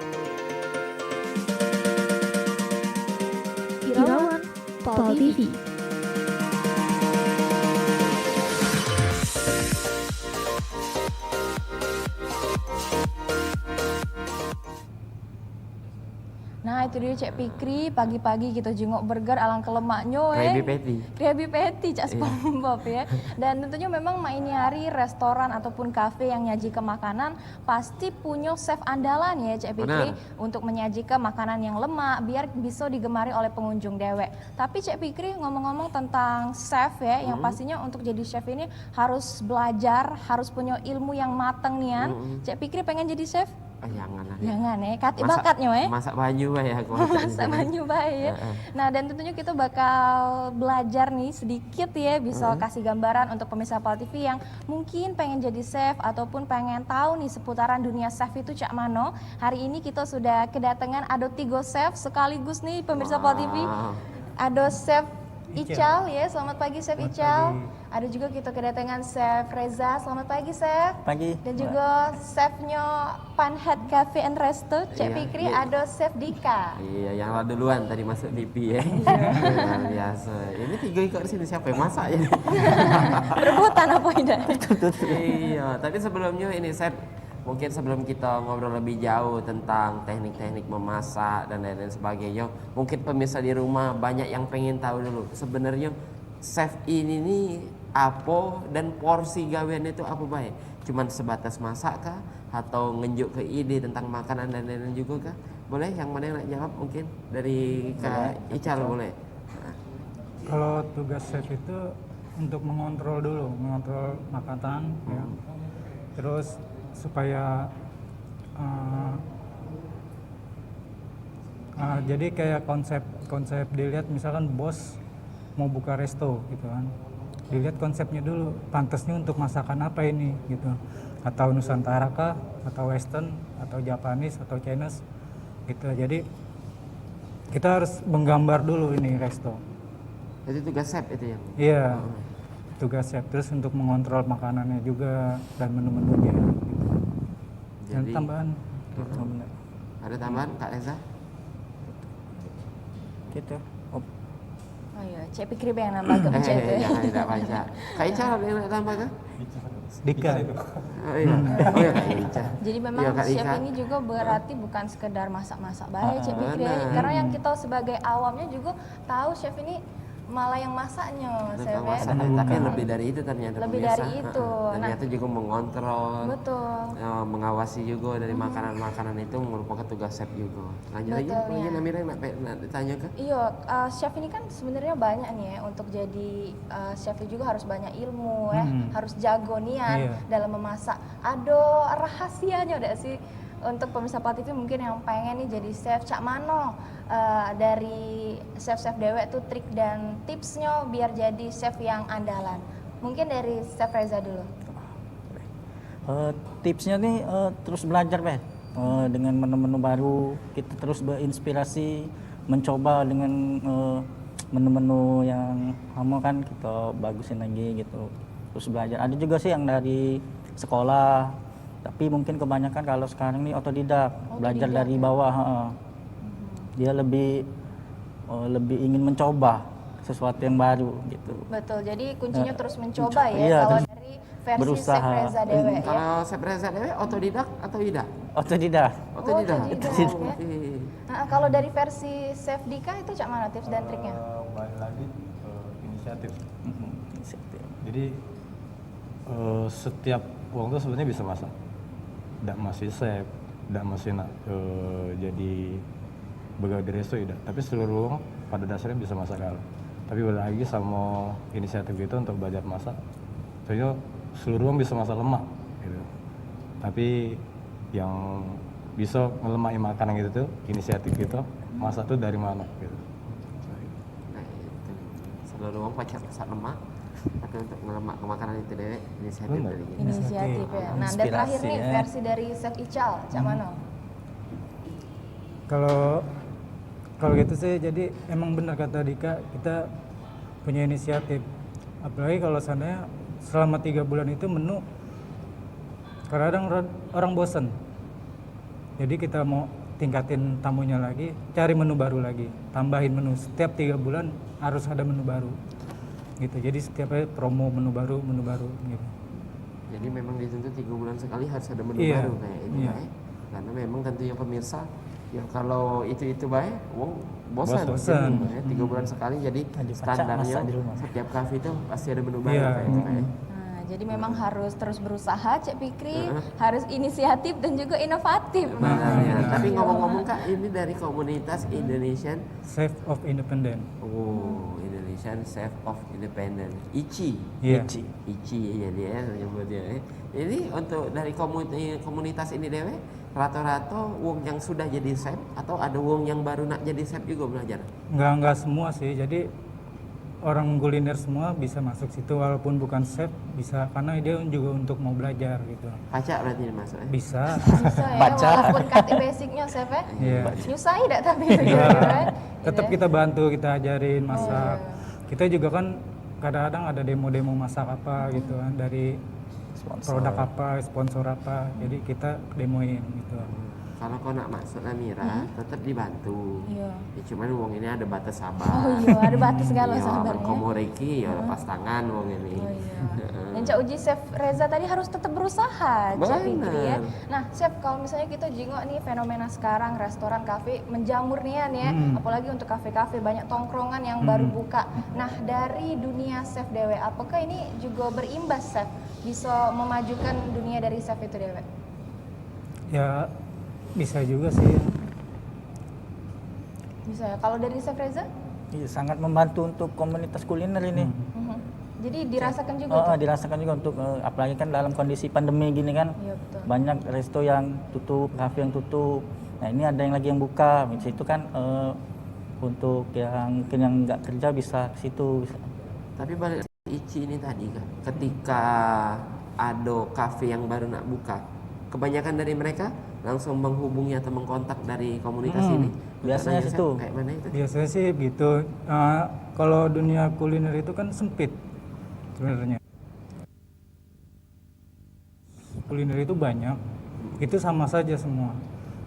S18: Irawan, Pal TV.
S10: Nah itu dia Cek Pikri, pagi-pagi kita jenguk burger alangkah lemaknya Krabby Patty Cak SpongeBob ya. Dan tentunya memang Mainiari restoran ataupun kafe yang nyajikan makanan pasti punya chef andalan ya Cek Pikri untuk menyajikan makanan yang lemak biar bisa digemari oleh pengunjung dewek. Tapi Cek Pikri ngomong-ngomong tentang chef ya, yang pastinya untuk jadi chef ini harus belajar, harus punya ilmu yang mateng nian. Cek Pikri pengen jadi chef? Jangan ya, bakatnya ya.
S9: Masak banyu ya aku.
S10: Masak banyu baik ya. Nah dan tentunya kita bakal belajar nih sedikit ya, bisa kasih gambaran untuk pemirsa Pal TV yang mungkin pengen jadi chef ataupun pengen tahu nih seputaran dunia chef itu cak mano. Hari ini kita sudah kedatangan ada 3 chef sekaligus nih pemirsa Pal TV. Ada chef Ical ya, selamat pagi Chef Ical. Ada juga kita kedatangan Chef Reza, selamat pagi Chef.
S6: Pagi.
S10: Dan juga chefnya Panhead Cafe and Resto, Cek Pikri, ada Chef Dika.
S9: Iya, yang duluan tadi masuk TV ya. Luar biasa. Ini 3 ikut di sini, siapa yang masak ya?
S10: Berebutan apa tidak?
S9: Iya, tapi sebelumnya ini Chef, mungkin sebelum kita ngobrol lebih jauh tentang teknik-teknik memasak dan lain-lain sebagainya, mungkin pemirsa di rumah banyak yang pengen tahu dulu sebenarnya chef ini nih apa dan porsi gaweannya itu apa baik? Cuman sebatas masak kah? Atau ngenjuk ke ide tentang makanan dan lain-lain juga kah? Boleh yang mana yang nak jawab mungkin dari Kak Ical boleh?
S6: Kalau tugas chef itu untuk mengontrol dulu, mengontrol makanan ya. Terus supaya jadi kayak konsep dilihat misalkan bos mau buka resto gitu kan, dilihat konsepnya dulu, pantasnya untuk masakan apa ini gitu, atau Nusantara kah, atau Western, atau Japanese, atau Chinese gitu. Jadi kita harus menggambar dulu ini resto.
S9: Itu tugas chef itu ya?
S6: Iya, tugas chef. Terus untuk mengontrol makanannya juga dan menu-menunya gitu. Dan tambahan
S9: ada tambahan Kak Reza?
S6: Gitu.
S10: Oh iya, Cek Pikri yang nambah ke Cek itu.
S9: Jangan tidak baca. Kak Ica ada yang nak tambah kan?
S6: Dika.
S9: Oh iya, Kak Ica.
S10: Jadi memang chef ini juga berarti bukan sekedar masak-masak baik Cek Pikri. Karena yang kita sebagai awamnya juga tahu chef ini malah yang masaknya,
S9: tapi lebih dari itu ternyata.
S10: Lebih dari itu.
S9: Ternyata juga mengontrol, mengawasi juga dari makanan-makanan itu merupakan tugas chef juga. Lanjut lagi, mungkin Amira nak ditanya ke?
S10: Iya, chef ini kan sebenarnya banyak nih ya, untuk jadi chef juga harus banyak ilmu ya, harus jago nian dalam memasak. Ada rahasianya udah sih untuk pemirsa Plat TV mungkin yang pengen nih jadi chef, Cak Mano dari chef-chef dewek tuh trik dan tipsnya biar jadi chef yang andalan. Mungkin dari Chef Reza dulu.
S4: Tipsnya nih terus belajar dengan menu-menu baru, kita terus berinspirasi, mencoba dengan menu-menu yang kamu kan kita bagusin lagi gitu. Terus belajar. Ada juga sih yang dari sekolah, tapi mungkin kebanyakan kalau sekarang nih otodidak, belajar dari bawah. Dia lebih ingin mencoba sesuatu yang baru gitu.
S10: Betul, jadi kuncinya terus mencoba ya.
S4: Iya,
S10: Kalau
S4: terus
S10: dari versi
S4: berusaha.
S10: Chef Reza Dewe ya.
S9: Kalau Chef Reza Dewe otodidak atau tidak?
S4: Otodidak.
S9: Otodidak.
S10: Otodidak, ya. Nah, kalau dari versi Chef Dika itu Cak mana tips dan triknya?
S6: Balik lagi inisiatif. Jadi setiap uang tuh sebenarnya bisa masak. Tidak masih chef, tidak masih nak jadi begal di resto tidak. Tapi seluruh uang pada dasarnya bisa masak kalau. Tapi balik lagi sama inisiatif itu untuk belajar masak. Soalnya seluruh uang bisa masak lemak gitu. Tapi yang bisa ngelemaki makanan gitu tuh inisiatif gitu, masak tuh dari mana gitu.
S9: Nah, itu. Seluruh orang pacar masak lemak, tapi untuk ngelemak ke makanan itu deh inisiatif dari kita.
S10: Inisiatif ya. Nah, dan terakhir nih versi dari Chef Ical, Cak Mano.
S6: Kalau gitu sih, jadi emang benar kata Dika, kita punya inisiatif. Apalagi kalau seandainya selama 3 bulan itu menu kadang orang bosen. Jadi kita mau tingkatin tamunya lagi, cari menu baru lagi, tambahin menu. Setiap 3 bulan harus ada menu baru. Gitu. Jadi setiap hari promo menu baru gitu.
S9: Jadi memang dituntut 3 bulan sekali harus ada menu
S6: Iya,
S9: baru kayak ini
S6: iya.
S9: baik. Karena memang tentunya pemirsa ya kalau itu baik, wong bosan.
S6: Bosan.
S9: Ya, 3 bulan sekali jadi standarnya setiap kafe itu pasti ada menu baru
S6: Iya.
S9: kayak itu kayak.
S10: Nah, jadi memang harus terus berusaha, Cek Fikri, harus inisiatif dan juga inovatif.
S9: Benar. Tapi ngomong-ngomong Kak, ini dari komunitas Indonesian
S6: Chef of Independent.
S9: Oh, Indonesian Chef of Independent. ICI.
S6: Iya.
S9: ICI ya dia nyebutnya. Jadi untuk dari komunitas ini dewe rata-rata wong yang sudah jadi chef atau ada wong yang baru nak jadi chef juga belajar?
S6: Enggak semua sih. Jadi orang kuliner semua bisa masuk situ walaupun bukan chef, bisa karena dia juga untuk mau belajar gitu.
S9: Pacak berarti masuk ya?
S6: Bisa.
S10: Bisa ya, walaupun kati basicnya Chef ya.
S6: Iya.
S10: Nyusahi tidak tapi
S6: Tetap kita bantu, kita ajarin masak. Kita juga kan kadang-kadang ada demo-demo masak apa gitu kan dari produk apa, sponsor apa. Jadi kita demoin gitu.
S9: Kalau kau nak masuk lah Mira, tetap dibantu.
S10: Iya.
S9: Ya, cuman wong ini ada batas sabar.
S10: Oh iya, ada batas segala
S9: ya,
S10: sabarnya.
S9: Komoreki ya lepas tangan wong ini.
S10: Oh iya. Dan Cak Uji Chef Reza tadi harus tetap berusaha, Cak Fikri ya. Nah, Chef kalau misalnya kita jengok nih fenomena sekarang restoran, kafe menjamur nian ya, apalagi untuk kafe-kafe banyak tongkrongan yang baru buka. Nah, dari dunia chef dewe, apakah ini juga berimbas Chef bisa memajukan dunia dari chef itu dewe?
S6: Ya bisa juga sih.
S10: Bisa ya. Kalau dari Chef Reza?
S4: Iya, sangat membantu untuk komunitas kuliner ini.
S10: Jadi dirasakan juga.
S4: Dirasakan juga untuk apalagi kan dalam kondisi pandemi gini kan.
S10: Iya, betul.
S4: Banyak resto yang tutup, kafe yang tutup. Nah, ini ada yang lagi yang buka. Di situ kan untuk yang mungkin yang nggak kerja bisa ke situ.
S9: Tapi balik ICI ini tadi kan, ketika ada kafe yang baru nak buka, kebanyakan dari mereka langsung menghubungi atau mengkontak dari komunitas ini.
S4: Biasanya
S9: Chef,
S4: situ.
S9: kayak mana itu?
S6: Biasanya sih gitu. Kalau dunia kuliner itu kan sempit sebenarnya. Kuliner itu banyak. Itu sama saja semua.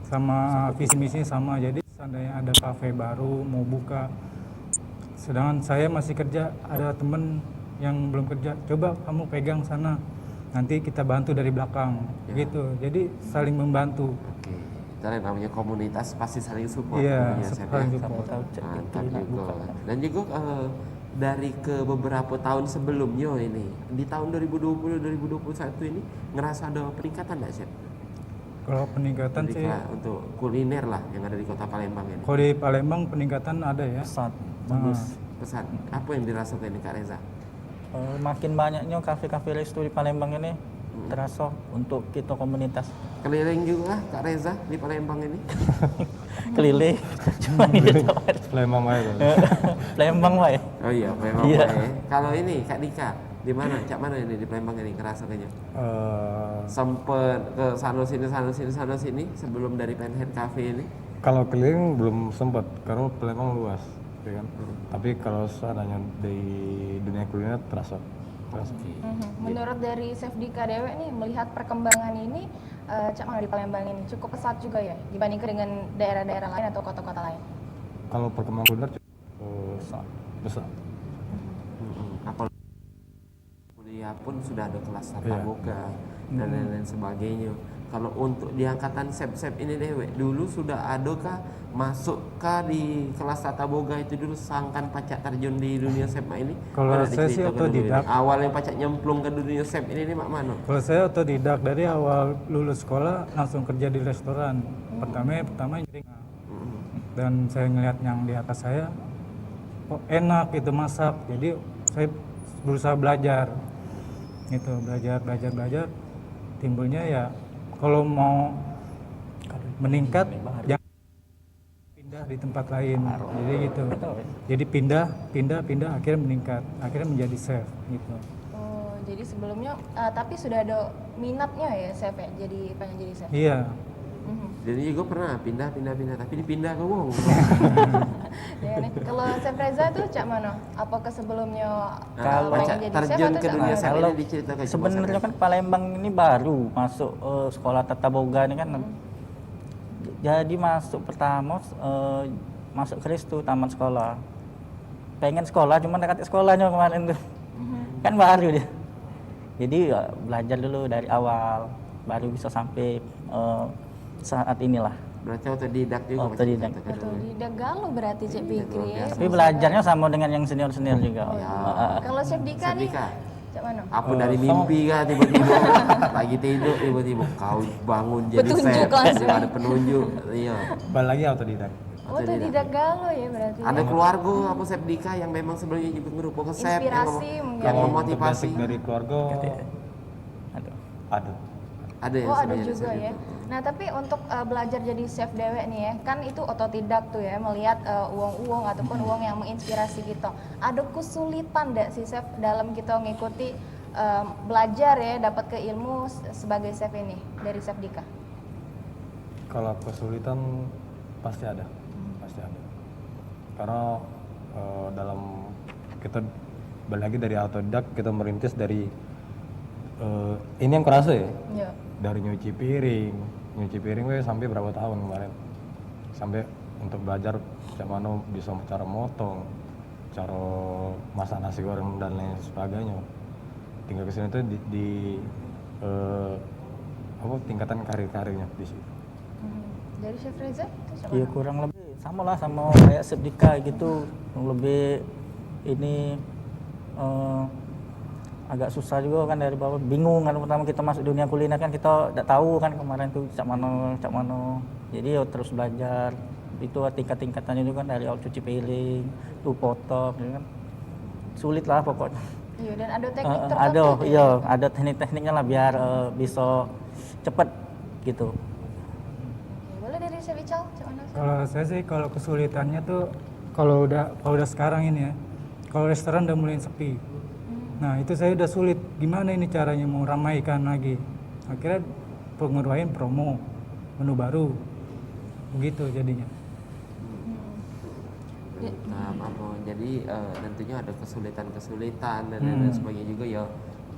S6: Sama visi misinya sama. Jadi seandainya ada kafe baru mau buka, sedangkan saya masih kerja, ada temen yang belum kerja, coba kamu pegang sana, nanti kita bantu dari belakang, gitu. Jadi saling membantu.
S9: Kita namanya komunitas pasti saling support.
S6: Iya,
S9: ya,
S6: saling support.
S9: Mantap juga. Dan juga dari ke beberapa tahun sebelumnya ini, di tahun 2020-2021 ini ngerasa ada peningkatan nggak Chef?
S6: Kalau peningkatan sih
S9: untuk kuliner lah yang ada di Kota Palembang ini.
S6: Kalau di Palembang peningkatan ada ya.
S4: Pesat, bagus.
S9: Pesat. Apa yang dirasakan ini Kak Reza?
S4: Makin banyaknya kafe-kafe resto di Palembang ini, terasa untuk kita komunitas.
S9: Keliling juga Kak Reza di Palembang ini?
S4: Keliling, cuma gitu.
S6: Palembang wae.
S4: Palembang wae.
S9: Oh iya, Palembang
S4: Iya.
S9: wae. Kalau ini Kak Dika, di mana? Cak mana ini di Palembang ini ngerasakannya? Sempet ke sana sini sebelum dari Penhead Cafe ini?
S6: Kalau keliling belum sempat, karena Palembang luas, ya kan. Tapi kalau seandainya di dunia kuliner terasa.
S10: Menurut dari Chef Dika Dewe nih, melihat perkembangan ini, Cak mana di Palembang ini cukup pesat juga ya dibandingkan dengan daerah-daerah lain atau kota-kota lain?
S6: Kalau perkembangan kuliner besar.
S9: Apalagi kuliah pun sudah ada kelas tatap
S6: Iya.
S9: muka dan lain-lain sebagainya. Kalau untuk di angkatan chef-chef ini Dewe, dulu sudah adakah masukkah di kelas tata boga itu dulu sangkan pacak terjun di dunia chef ini?
S6: Kalau
S9: Mana
S6: saya sih
S9: diceritakan dulu
S6: otodidak.
S9: ini? Awalnya pacak nyemplung ke dunia chef ini mak mano?
S6: Kalau saya otodidak dari awal lulus sekolah langsung kerja di restoran. Pertama jadi dan saya ngelihat yang di atas saya, kok enak itu masak. Jadi saya berusaha belajar, gitu belajar. Timbulnya ya kalau mau meningkat jangan pindah di tempat lain. Jadi gitu. Jadi pindah akhirnya meningkat, akhirnya menjadi chef gitu.
S10: Oh, jadi sebelumnya tapi sudah ada minatnya ya chef ya, jadi pengen jadi chef.
S6: Iya.
S9: Jadi juga pernah pindah tapi dipindah ke Wong.
S10: Ya, nih. Kalau Chef Reza tuh Cak mana? Apakah sebelumnya
S4: Kalau
S10: pengen jadi chef
S9: terjun
S10: atau
S9: ke
S10: Cak
S9: dunia
S10: mana?
S9: chef ini diceritakan coba
S4: Sebenarnya kan Palembang ini baru masuk sekolah tata boga ini kan. Jadi masuk pertama masuk Kristu taman sekolah. Pengen sekolah cuma dekat sekolahnya kemarin tuh. Kan baru dia. Jadi ya, belajar dulu dari awal baru bisa sampai saat inilah.
S9: Berarti otodidak juga.
S4: Otodidak.
S10: Otodidak galau berarti Cek Fikri ya.
S4: Tapi belajarnya sama dengan yang senior-senior juga.
S10: Kalau Chef Dika nih, Cak mana?
S9: Aku dari mimpi kan tiba-tiba lagi tidur tiba-tiba kau bangun jadi
S10: Petunjuk
S9: chef.
S10: langsung.
S9: Ada penunjuk. Iya.
S6: Balik lagi otodidak.
S10: Otodidak galau ya berarti.
S9: Ada
S10: ya?
S9: keluarga apa Chef Dika yang memang sebelumnya juga merupakan chef
S10: Inspirasi mungkin.
S9: yang memotivasi.
S6: Basic dari keluarga ada.
S9: Ada ya.
S10: Oh ada
S9: sebenarnya
S10: juga
S9: chef
S10: ya.
S9: itu.
S10: Nah tapi untuk belajar jadi chef dewek nih ya, kan itu otodidak tuh ya, melihat uang-uang ataupun uang yang menginspirasi kita. Ada kesulitan nggak sih chef dalam kita mengikuti belajar ya, dapat ke ilmu sebagai chef ini dari Chef Dika?
S6: Kalau kesulitan pasti ada. Karena dalam kita balik lagi dari otodidak, kita merintis dari ini yang kerasa ya.
S10: Iya.
S6: Dari nyuci piring we sampai berapa tahun kemarin, sampai untuk belajar bagaimana bisa cara motong, cara masak nasi goreng dan lain sebagainya. Tinggal kesini tuh di tingkatan karirnya di situ.
S10: Dari Chef Reza?
S4: Iya kurang lebih sama lah sama kayak Chef Dika gitu, lebih ini agak susah juga kan dari bawah, bingung kan pertama kita masuk dunia kuliner kan kita tidak tahu kan kemarin tuh cak mano, jadi ya terus belajar itu tingkat-tingkatannya juga kan dari awal cuci piring, tuh potong, ya kan sulit lah pokoknya.
S10: Iya dan ada teknik tertentu.
S4: Ada teknik-tekniknya lah biar bisa cepet gitu.
S10: Boleh dari Chef Ical, Cak mana?
S6: Kalau saya sih kalau kesulitannya tuh kalau udah sekarang ini ya, kalau restoran udah mulai sepi. Nah itu saya udah sulit, gimana ini caranya mau ramaikan lagi. Akhirnya pengeluarin promo, menu baru, begitu jadinya.
S9: Jadi tentunya ada kesulitan dan lain sebagainya juga ya,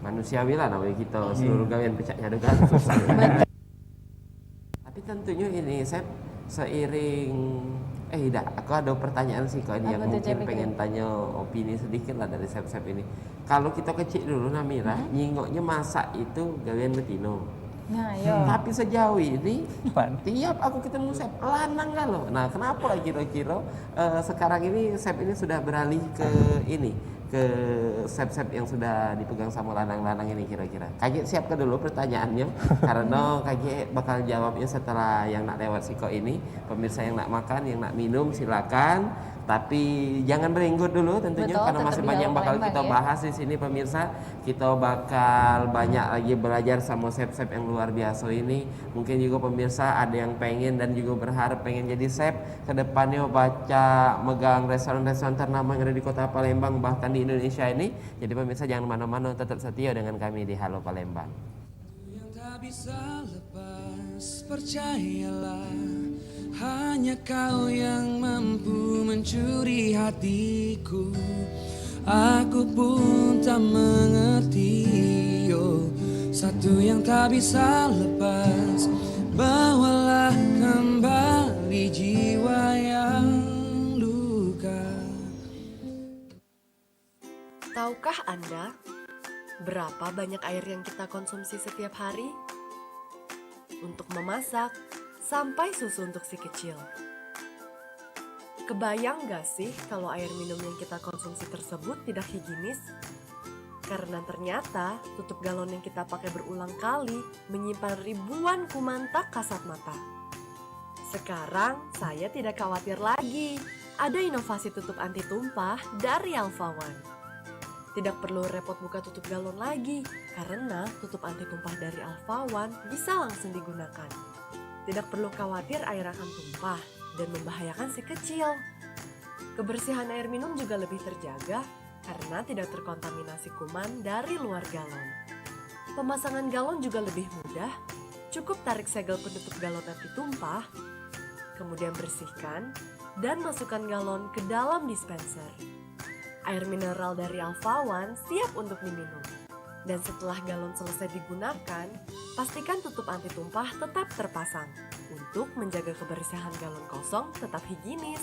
S9: manusiawi lah namanya kita, seluruh gawean pecahnya ada kan susah. Tapi tentunya ini saya seiring aku ada pertanyaan sih kok ini yang mungkin pengen tanya opini sedikit lah dari chef-chef ini. Kalau kita kecil dulu Namira, nyingoknya masak itu gawean betino.
S10: Nah, yo.
S9: Tapi sejauh ini tiap aku ketemu chef lanang kan loh. Nah, kenapa kira-kira sekarang ini chef ini sudah beralih ke ini, ke chef-chef yang sudah dipegang sama lanang-lanang ini kira-kira? Kaget siapkan dulu pertanyaannya karena kaget bakal jawabnya setelah yang nak lewat siko ini. Pemirsa yang nak makan, yang nak minum silakan. Tapi jangan berenggut dulu tentunya,
S10: Betul,
S9: karena
S10: tetap
S9: masih
S10: di
S9: banyak
S10: Halo
S9: bakal
S10: Palembang
S9: kita
S10: ya.
S9: bahas di sini pemirsa. Kita bakal banyak lagi belajar sama chef-chef yang luar biasa ini. Mungkin juga pemirsa ada yang pengen dan juga berharap pengen jadi chef ke depannya, baca megang restoran-restoran ternama yang ada di Kota Palembang bahkan di Indonesia ini. Jadi pemirsa jangan mana-mana, tetap setia dengan kami di Halo Palembang.
S13: Yang tak bisa lepas, percayalah, hanya kau yang mampu mencuri hatiku. Aku pun tak mengerti, yo. Satu yang tak bisa lepas, bawalah kembali jiwa yang luka.
S2: Tahukah Anda berapa banyak air yang kita konsumsi setiap hari? Untuk memasak, sampai susu untuk si kecil. Kebayang gak sih kalau air minum yang kita konsumsi tersebut tidak higienis? Karena ternyata tutup galon yang kita pakai berulang kali menyimpan ribuan kuman tak kasat mata. Sekarang saya tidak khawatir lagi. Ada inovasi tutup anti tumpah dari Alpha One. Tidak perlu repot buka tutup galon lagi, karena tutup anti tumpah dari Alpha One bisa langsung digunakan. Tidak perlu khawatir air akan tumpah dan membahayakan si kecil. Kebersihan air minum juga lebih terjaga karena tidak terkontaminasi kuman dari luar galon. Pemasangan galon juga lebih mudah, cukup tarik segel penutup galon anti tumpah, kemudian bersihkan dan masukkan galon ke dalam dispenser. Air mineral dari Alpha One siap untuk diminum. Dan setelah galon selesai digunakan, pastikan tutup anti tumpah tetap terpasang untuk menjaga kebersihan galon kosong tetap higienis.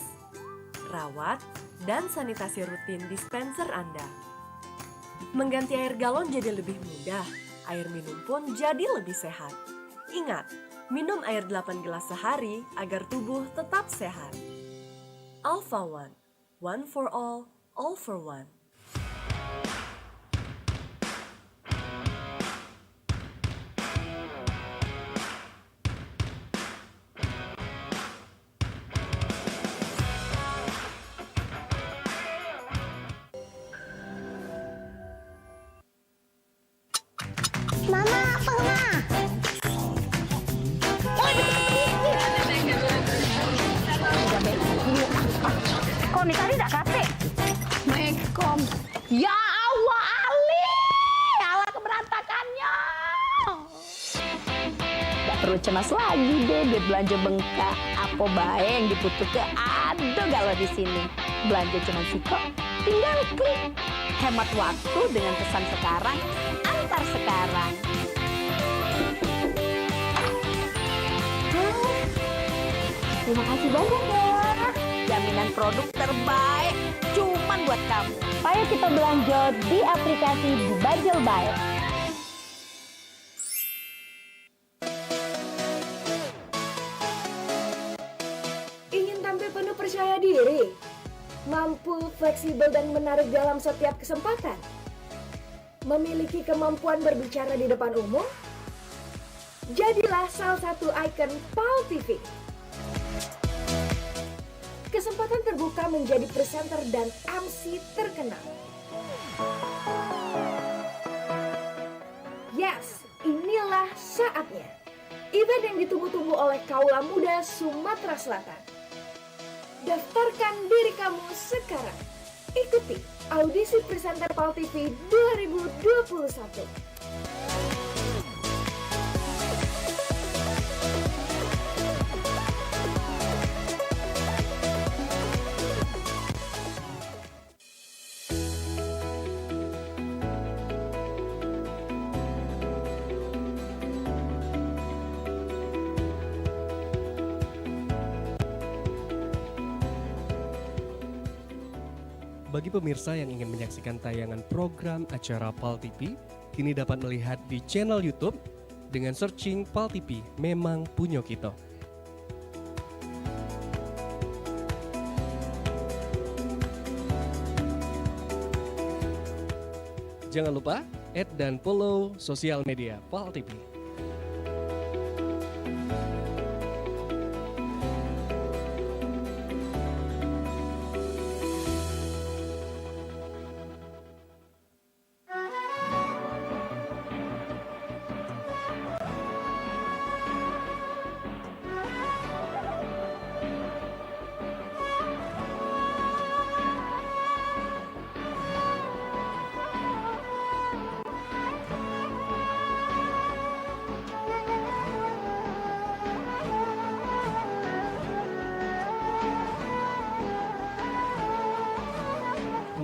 S2: Rawat dan sanitasi rutin dispenser Anda. Mengganti air galon jadi lebih mudah, air minum pun jadi lebih sehat. Ingat, minum air 8 gelas sehari agar tubuh tetap sehat. Alpha One, one for all for one.
S7: Mama, apa Ma? Kok nih tadi tidak kate? Mekom. Ya Allah, Ali! Allah keberantakannya. Gak perlu cemas lagi deh, duit belanja bengkak. Apa bae yang dibutuhkan ada kalau di sini. Belanja cuma siko, tinggal klik. Hemat waktu dengan pesan sekarang, antar sekarang. Terima kasih banyak ya. Jaminan produk terbaik cuman buat kamu. Ayo kita belanja di aplikasi Bajul Buy.
S5: Ingin tampil penuh percaya diri? Mampu, fleksibel, dan menarik dalam setiap kesempatan? Memiliki kemampuan berbicara di depan umum? Jadilah salah satu ikon PAL TV. Kesempatan terbuka menjadi presenter dan MC terkenal. Yes, inilah saatnya. Event yang ditunggu-tunggu oleh kaula muda Sumatera Selatan. Daftarkan diri kamu sekarang. Ikuti audisi presenter PAL TV 2021.
S8: Bagi pemirsa yang ingin menyaksikan tayangan program acara PAL TV, kini dapat melihat di channel YouTube dengan searching PAL TV Memang Punyo Kito. Jangan lupa add dan follow sosial media PAL TV.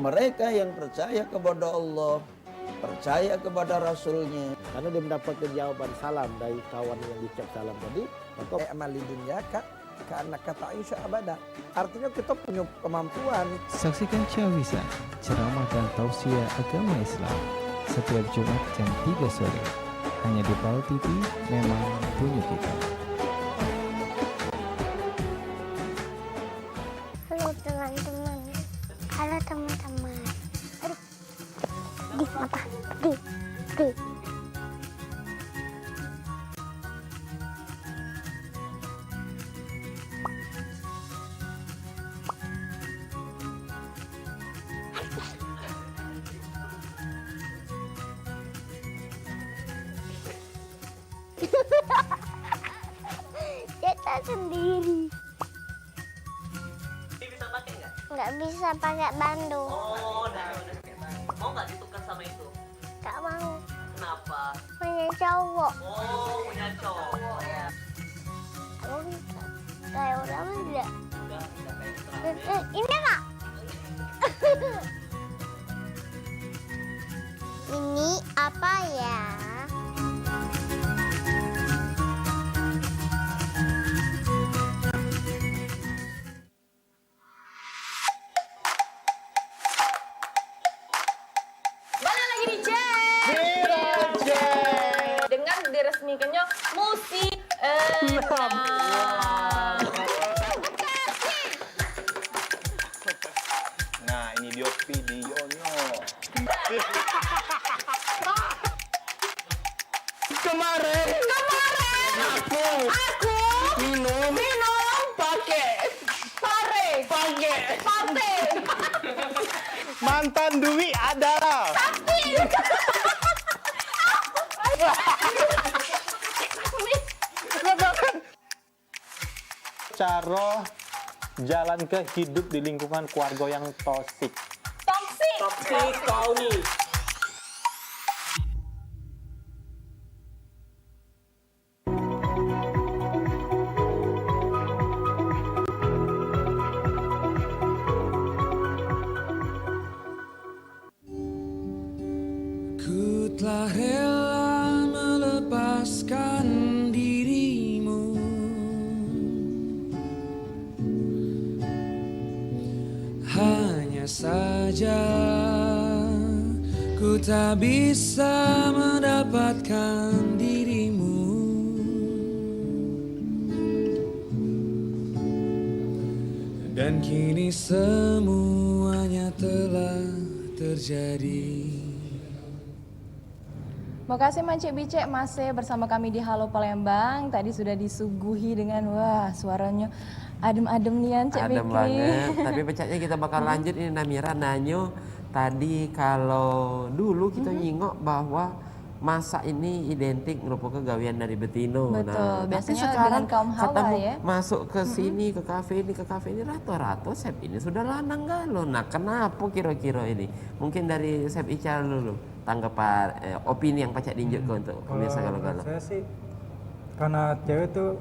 S1: mereka yang percaya kepada Allah, percaya kepada Rasulnya.
S11: Karena dia mendapatkan jawaban salam dari kawan yang diucap salam tadi, maka
S15: amal dunia karena kata Aisyah abada. Artinya kita punya kemampuan.
S24: Saksikan Ciawisa, ceramah dan tausiah agama Islam setiap Jumat jam 3 sore. Hanya di PAL TV, memang punya kita.
S25: Halo teman-teman. Halo teman-teman. Aduh. Di apa? Di. Cetak sendiri.
S26: Bisa pakai nggak?
S25: Nggak bisa pakai Bandung.
S26: Oh, udah pakai Bandung. Mau nggak ditukar sama itu?
S25: Nggak mau.
S26: Kenapa?
S25: Punya cowok.
S26: Oh, punya cowok ya.
S25: Kamu bisa kayak orang enggak?
S26: Udah kayak
S25: Ini kak. Ini apa ya?
S10: Balik lagi di dengan diresmikannya musik
S16: Nah, ini dia videonya.
S9: Kemarin aku minum pakai
S10: pate.
S16: Mantan Dwi adalah cara jalan ke hidup di lingkungan keluarga yang toksik.
S10: Toksik
S16: kau nih.
S13: Ku telah rela melepaskan dirimu, hanya saja ku tak bisa mendapatkan dirimu. Dan kini semuanya telah terjadi.
S10: Makasih Mancik Bicek masih bersama kami di Halo Palembang. Tadi sudah disuguhi dengan wah suaranya adem-adem nian Cik
S9: Adem
S10: Biki.
S9: banget. Tapi pecahnya kita bakal lanjut ini Namira nanyo. Tadi kalau dulu kita nyingok bahwa masak ini identik merupakan gawean dari betino.
S10: Betul,
S9: Tapi
S10: biasanya
S9: sekarang
S10: dengan kaum hawa
S9: ketemu
S10: ya.
S9: masuk ke sini ke kafe ini rata-rata chef ini sudah lanang galo. Nah, kenapa kira-kira ini? Mungkin dari Chef Ical dulu tanggapan opini yang pacak diinjek ke untuk pemirsa galo-galo.
S6: Saya sih karena cewek tuh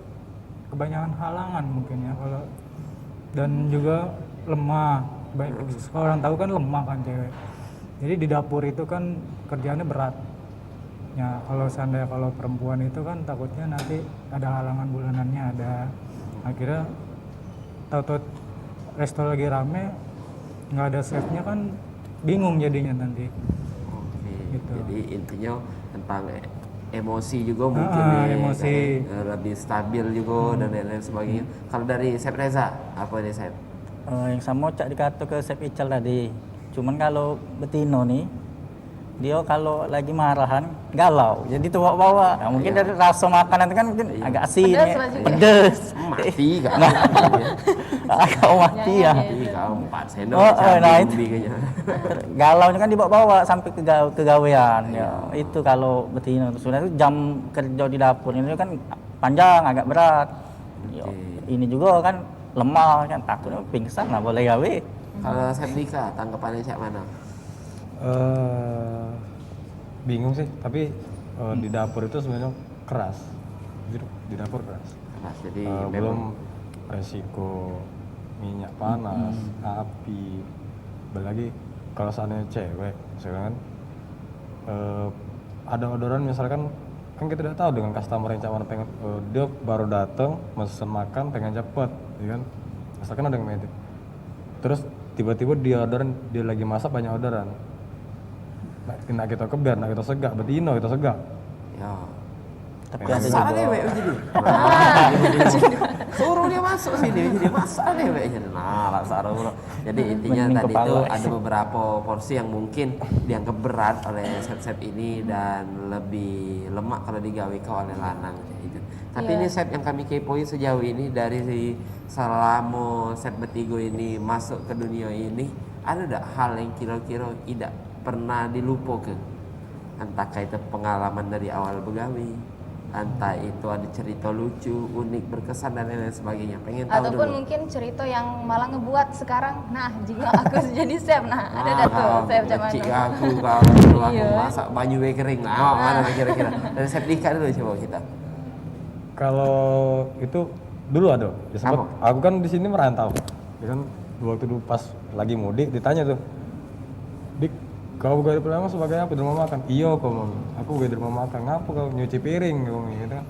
S6: kebanyakan halangan mungkin ya kalau dan juga lemah. Baik orang tahu kan lemah kan cewek. Jadi di dapur itu kan kerjaannya berat. Ya kalau seandainya kalau perempuan itu kan takutnya nanti ada halangan bulanannya ada. Akhirnya tahu-tahu resto lagi rame nggak ada chefnya kan bingung jadinya nanti. Gitu.
S9: Jadi intinya tentang emosi juga mungkin
S6: emosi.
S9: Lebih stabil juga dan lain-lain sebagainya. Kalau dari Chef Reza apa nih Chef?
S4: Yang sama cak dikata ke Chef Ical tadi. Cuman kalau betino nih, dia kalau lagi marahan galau, jadi tuh bawa. Nah, mungkin dari rasa makanan itu kan mungkin agak asin, pedes.
S9: Mati kan?
S4: Agak mati ya.
S9: Kau 4 sendok.
S4: Nah itu galaunya kan dibawa-bawa sampai ke kegawean. Ya, itu kalau betino. Sebenarnya jam kerja di dapur ini kan panjang, agak berat. Ya, ini juga kan lemah kan, takutnya pingsan lah boleh gawe.
S9: Kalau Chef Dika tanggapannya siapa mana?
S27: Bingung sih, tapi di dapur itu sebenarnya keras. Di dapur keras.
S9: Jadi
S27: belum resiko minyak panas, api, apalagi kalau seandainya cewek misalkan kan ada orderan misalkan kan kita tidak tahu dengan customer yang cuman pengen dia baru datang mesen makan pengen cepet ya kan, misalkan ada yang gitu terus tiba-tiba dia orderan, dia lagi masak banyak orderan nak kita kebiar, nak kita segak, betino kita segak
S9: Ya.
S27: tapi
S9: ada juga dewek jadi. Suruh dia masuk sini jadi masak dewek jadi. Nah, laksana pula. Jadi intinya
S4: Mending
S9: tadi
S4: kepala.
S9: itu ada beberapa porsi yang mungkin dianggap berat oleh chef-chef ini dan lebih lemak kalau digawe ke oleh lanang gitu. Tapi
S10: Iya.
S9: ini chef yang kami kepoin sejauh ini dari selama chef Betigo ini masuk ke dunia ini, ada enggak hal yang kira-kira tidak pernah dilupakan? Entah itu pengalaman dari awal begawi, entah itu ada cerita lucu, unik, berkesan dan lain-lain sebagainya. Pengen tahu
S10: Ataupun
S9: dulu.
S10: mungkin cerita yang malah ngebuat sekarang, nah jika aku jadi chef, nah ada dah tuh
S9: kalau
S10: chef macam
S9: kecil
S10: mana?
S9: aku kalau dulu aku
S10: Iya.
S9: masak banyu kering lah, mana lah kira-kira. Dan chef Dika dulu coba kita.
S27: kalau itu dulu ada ya sempat aku kan di sini merantau ya kan waktu dulu pas lagi mudik ditanya tuh Dik kau bekerja di Palembang sebagai apa di rumah makan? Iya kau mami, aku bekerja di rumah makan. Ngapa kau nyuci piring? Kau gitu kan?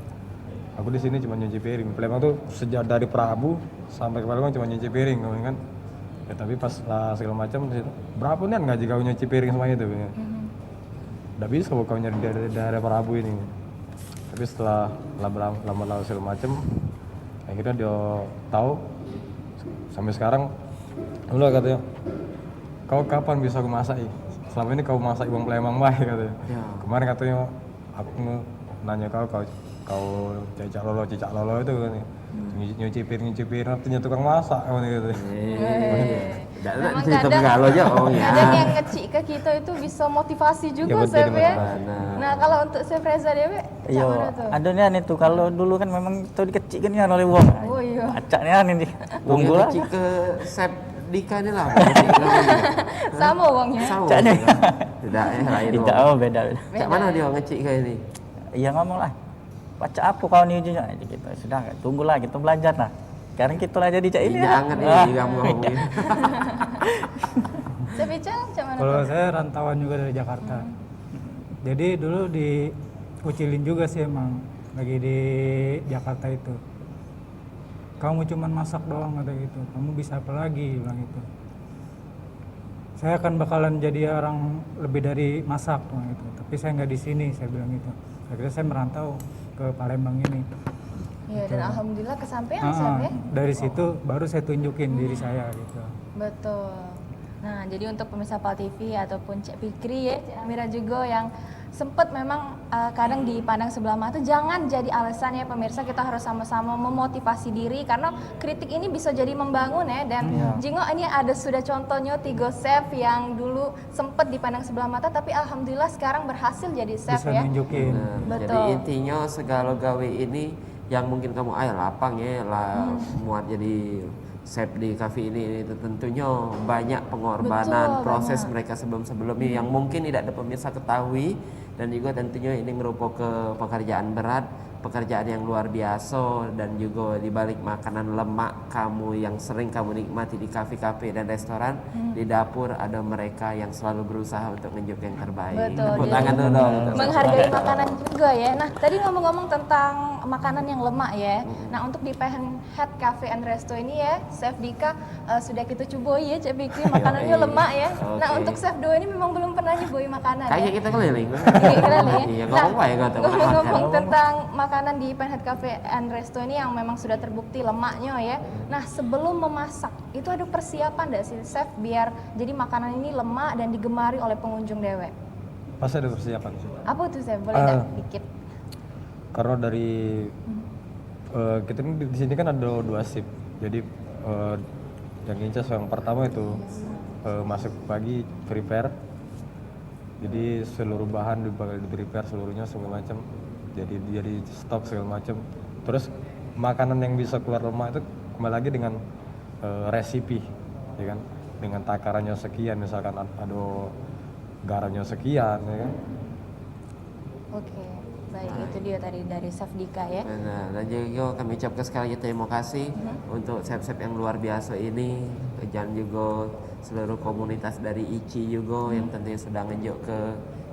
S27: Aku di sini cuma nyuci piring. Di Palembang tuh sejak dari Prabu sampai ke Palembang cuma nyuci piring, kau kan? Ya tapi pas lah segala macam di situ berapa nih gaji kau nyuci piring semuanya itu? Ya? Udah bisa kau nyari dari daerah Prabu ini. Tapi setelah lama-lama segala macam, akhirnya dia tahu sampai sekarang, dulu katanya, kau kapan bisa aku masak? Selama ini kau masak uang Palembang baik katanya.
S9: Ya.
S27: Kemarin katanya aku nanya kau cicak lolo itu kan nyuci piring artinya tukang masak kan gitu.
S10: Memang kadang yang ngecik ke kita itu bisa motivasi juga
S27: betul,
S10: chef ya.
S27: motivasi.
S10: Nah kalau untuk chef Reza Dewi,
S4: Iya,
S10: mana tuh?
S4: ada nih aneh tuh kalau dulu kan memang itu dikecik kan ya oleh wong.
S10: Oh iya.
S4: Acaknya aneh nih. Wong
S9: Yang
S4: gula.
S9: kecil ke chef Dika ini lah.
S10: Sama uangnya.
S9: Sama.
S4: Caknya.
S9: Tidak lain.
S4: Tidak, oh beda.
S9: Cak mana dia ngecik kayak ini?
S4: Iya ngomong lah. Baca apa kau nih ujinya? Kita sudah tunggulah kita belajar nah. Sekarang kita lah jadi cak ini.
S9: Jangan ini kamu ngomongin.
S10: Chef Ica, cak mana
S6: Kalau
S10: tuh?
S6: saya rantauan juga dari Jakarta. Jadi dulu dikucilin juga sih emang lagi di Jakarta itu. Kamu cuman masak doang kata gitu. Kamu bisa apa lagi bilang gitu. Saya akan bakalan jadi orang lebih dari masak bilang gitu. Tapi saya nggak di sini saya bilang gitu. Akhirnya saya merantau ke Palembang ini.
S10: Iya dan alhamdulillah kesampaian
S6: Ah,
S10: chef ya.
S6: dari situ baru saya tunjukin diri saya gitu.
S10: Betul. Nah, jadi untuk pemirsa Pal TV ataupun Cek Fikri ya, Cek Amira juga yang sempat memang kadang dipandang sebelah mata, jangan jadi alasan ya pemirsa, kita harus sama-sama memotivasi diri karena kritik ini bisa jadi membangun ya. Dan Jingo ini ada sudah contohnya 3 chef yang dulu sempat dipandang sebelah mata tapi alhamdulillah sekarang berhasil jadi chef
S6: Bisa
S10: ya.
S6: nunjukin.
S10: Betul.
S9: Jadi intinya segala gawe ini yang mungkin kamu lapang ya lah muat jadi chef di cafe ini itu tentunya banyak pengorbanan
S10: Betul,
S9: proses
S10: banyak.
S9: mereka sebelum-sebelumnya yang mungkin tidak ada pemirsa ketahui dan juga tentunya ini merupakan pekerjaan berat, pekerjaan yang luar biasa dan juga di balik makanan lemak kamu yang sering kamu nikmati di kafe-kafe dan restoran di dapur ada mereka yang selalu berusaha untuk menunjukkan yang terbaik.
S10: Betul,
S9: Tepuk
S10: jadi
S9: tangan dulu. untuk
S10: menghargai
S9: chef.
S10: makanan juga ya. Nah, tadi ngomong-ngomong tentang makanan yang lemak ya. Nah, untuk di Penhead Cafe and Resto ini ya, Chef Dika sudah kita coba ya, Cek Fikri makanannya lemak ya. Nah,
S9: Oke.
S10: untuk Chef Do ini memang belum pernah nyobain makanan
S9: Kayaknya
S10: ya.
S9: kita keliling.
S10: Keliling ya.
S9: Iya,
S10: Nah,
S9: ngomong apa ya kata
S10: ngomong-ngomong tentang makanan di Penhead Cafe and Resto ini yang memang sudah terbukti lemaknya ya. Nah, sebelum memasak itu ada persiapan nggak sih chef biar jadi makanan ini lemak dan digemari oleh pengunjung dewek?
S27: Pasti ada persiapan sih.
S10: Apa tuh chef? Boleh nggak dikit?
S27: Karena dari kita ini di sini kan ada 2 shift. Jadi yang incas yang pertama itu masuk pagi prepare. Jadi seluruh bahan bakal di prepare seluruhnya segala macam. Jadi stok segala macam. Terus makanan yang bisa keluar lemak itu kembali lagi dengan resipi, ya kan? Dengan takarannya sekian, misalkan ada garamnya sekian, ya kan?
S10: Oke. Baik, itu dia tadi dari Chef Dika ya.
S9: Nah, dan juga kami ucapkan sekali lagi terima kasih untuk chef-chef yang luar biasa ini, dan juga seluruh komunitas dari ICI juga yang tentunya sudah ngejuk ke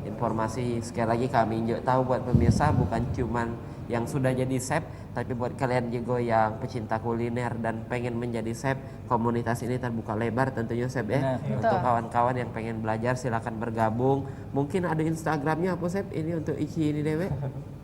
S9: informasi. Sekali lagi kami ngejuk tahu buat pemirsa, bukan cuman yang sudah jadi chef, tapi buat kalian juga yang pecinta kuliner dan pengen menjadi chef, komunitas ini terbuka lebar tentunya chef ya. Untuk kawan-kawan yang pengen belajar silakan bergabung. Mungkin ada Instagramnya apa chef ini untuk ICI ini dewe?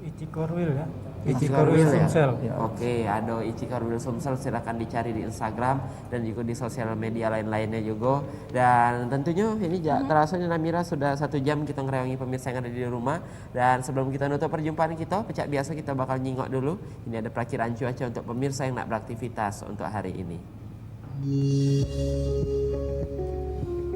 S6: ICI Korwil ya.
S9: ICI Korwil Sumsel. Oke, ada ICI Korwil Sumsel, silakan dicari di Instagram dan juga di sosial media lain-lainnya juga. Dan tentunya ini terasa Namira sudah 1 jam kita ngerayangi pemirsa yang ada di rumah. Dan sebelum kita nutup perjumpaan kita, pecah biasa kita bakal nyingok dulu. Ini ada perakiran cuaca untuk pemirsa yang nak beraktivitas untuk hari ini.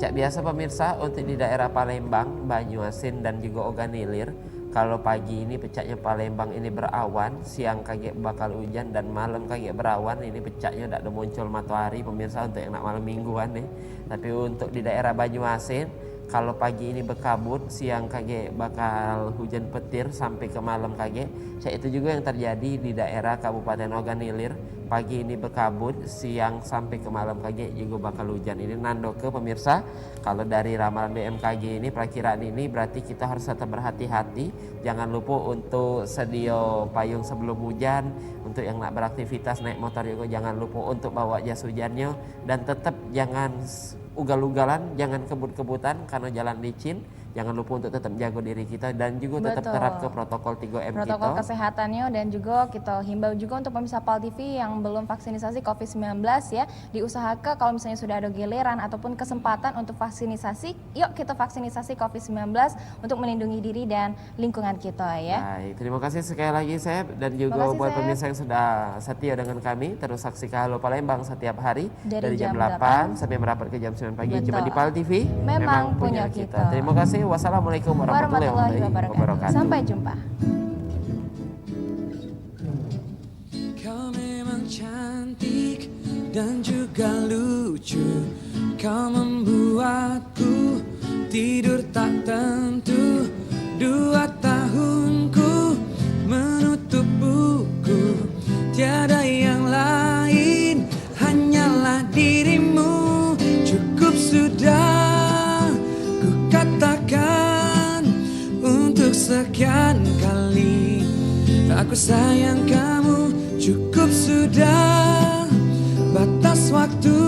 S9: Cak biasa pemirsa, untuk di daerah Palembang, Banyuasin dan juga Oganilir, kalau pagi ini pecahnya Palembang ini berawan, siang kaget bakal hujan dan malam kaget berawan. Ini pecahnya tidak ada muncul matahari pemirsa untuk yang nak malam mingguan nih. Tapi untuk di daerah Banyuasin, kalau pagi ini berkabut, siang kaget bakal hujan petir sampai ke malam kaget. Itu juga yang terjadi di daerah Kabupaten Oganilir. Pagi ini berkabut, siang sampai ke malam kaget juga bakal hujan. Ini nando ke pemirsa, kalau dari ramalan BMKG ini, perakiraan ini berarti kita harus tetap berhati-hati. Jangan lupa untuk sedia payung sebelum hujan. Untuk yang nak beraktivitas naik motor juga jangan lupa untuk bawa jas hujannya. Dan tetap jangan ugal-ugalan, jangan kebut-kebutan karena jalan licin. Jangan lupa untuk tetap jaga diri kita dan juga tetap terap ke protokol 3M
S10: protokol
S9: kita.
S10: kesehatannya, dan juga kita himbau juga untuk pemirsa PAL TV yang belum vaksinasi COVID-19 ya, diusahakan kalau misalnya sudah ada giliran ataupun kesempatan untuk vaksinasi, yuk kita vaksinasi COVID-19 untuk melindungi diri dan lingkungan kita ya.
S9: Baik, terima kasih sekali lagi Chef, dan juga buat pemirsa yang sudah setia dengan kami, terus saksikan Halo Palembang setiap hari dari jam 8 sampai merapat ke jam 9 pagi. Cuma di PAL TV
S10: memang punya kita.
S9: Terima kasih. Wassalamualaikum warahmatullahi wabarakatuh.
S10: Sampai jumpa.
S13: Kau memang cantik dan juga lucu. Kau membuatku tidur tak tentu. 2 tahunku menutup buku. Tiada yang lain, hanyalah dirimu. Cukup sudah ku katakan untuk sekian kali, aku sayang kamu. Cukup sudah, batas waktu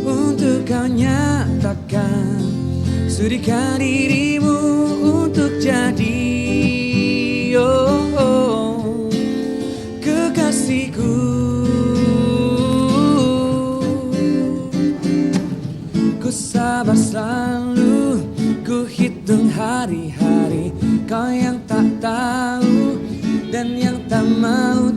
S13: untuk kau nyatakan. Sudikan dirimu untuk jadi kekasihku. Ku sabar selalu, ku hitung hari-hari. Kau yang tak tahu dan yang tak mau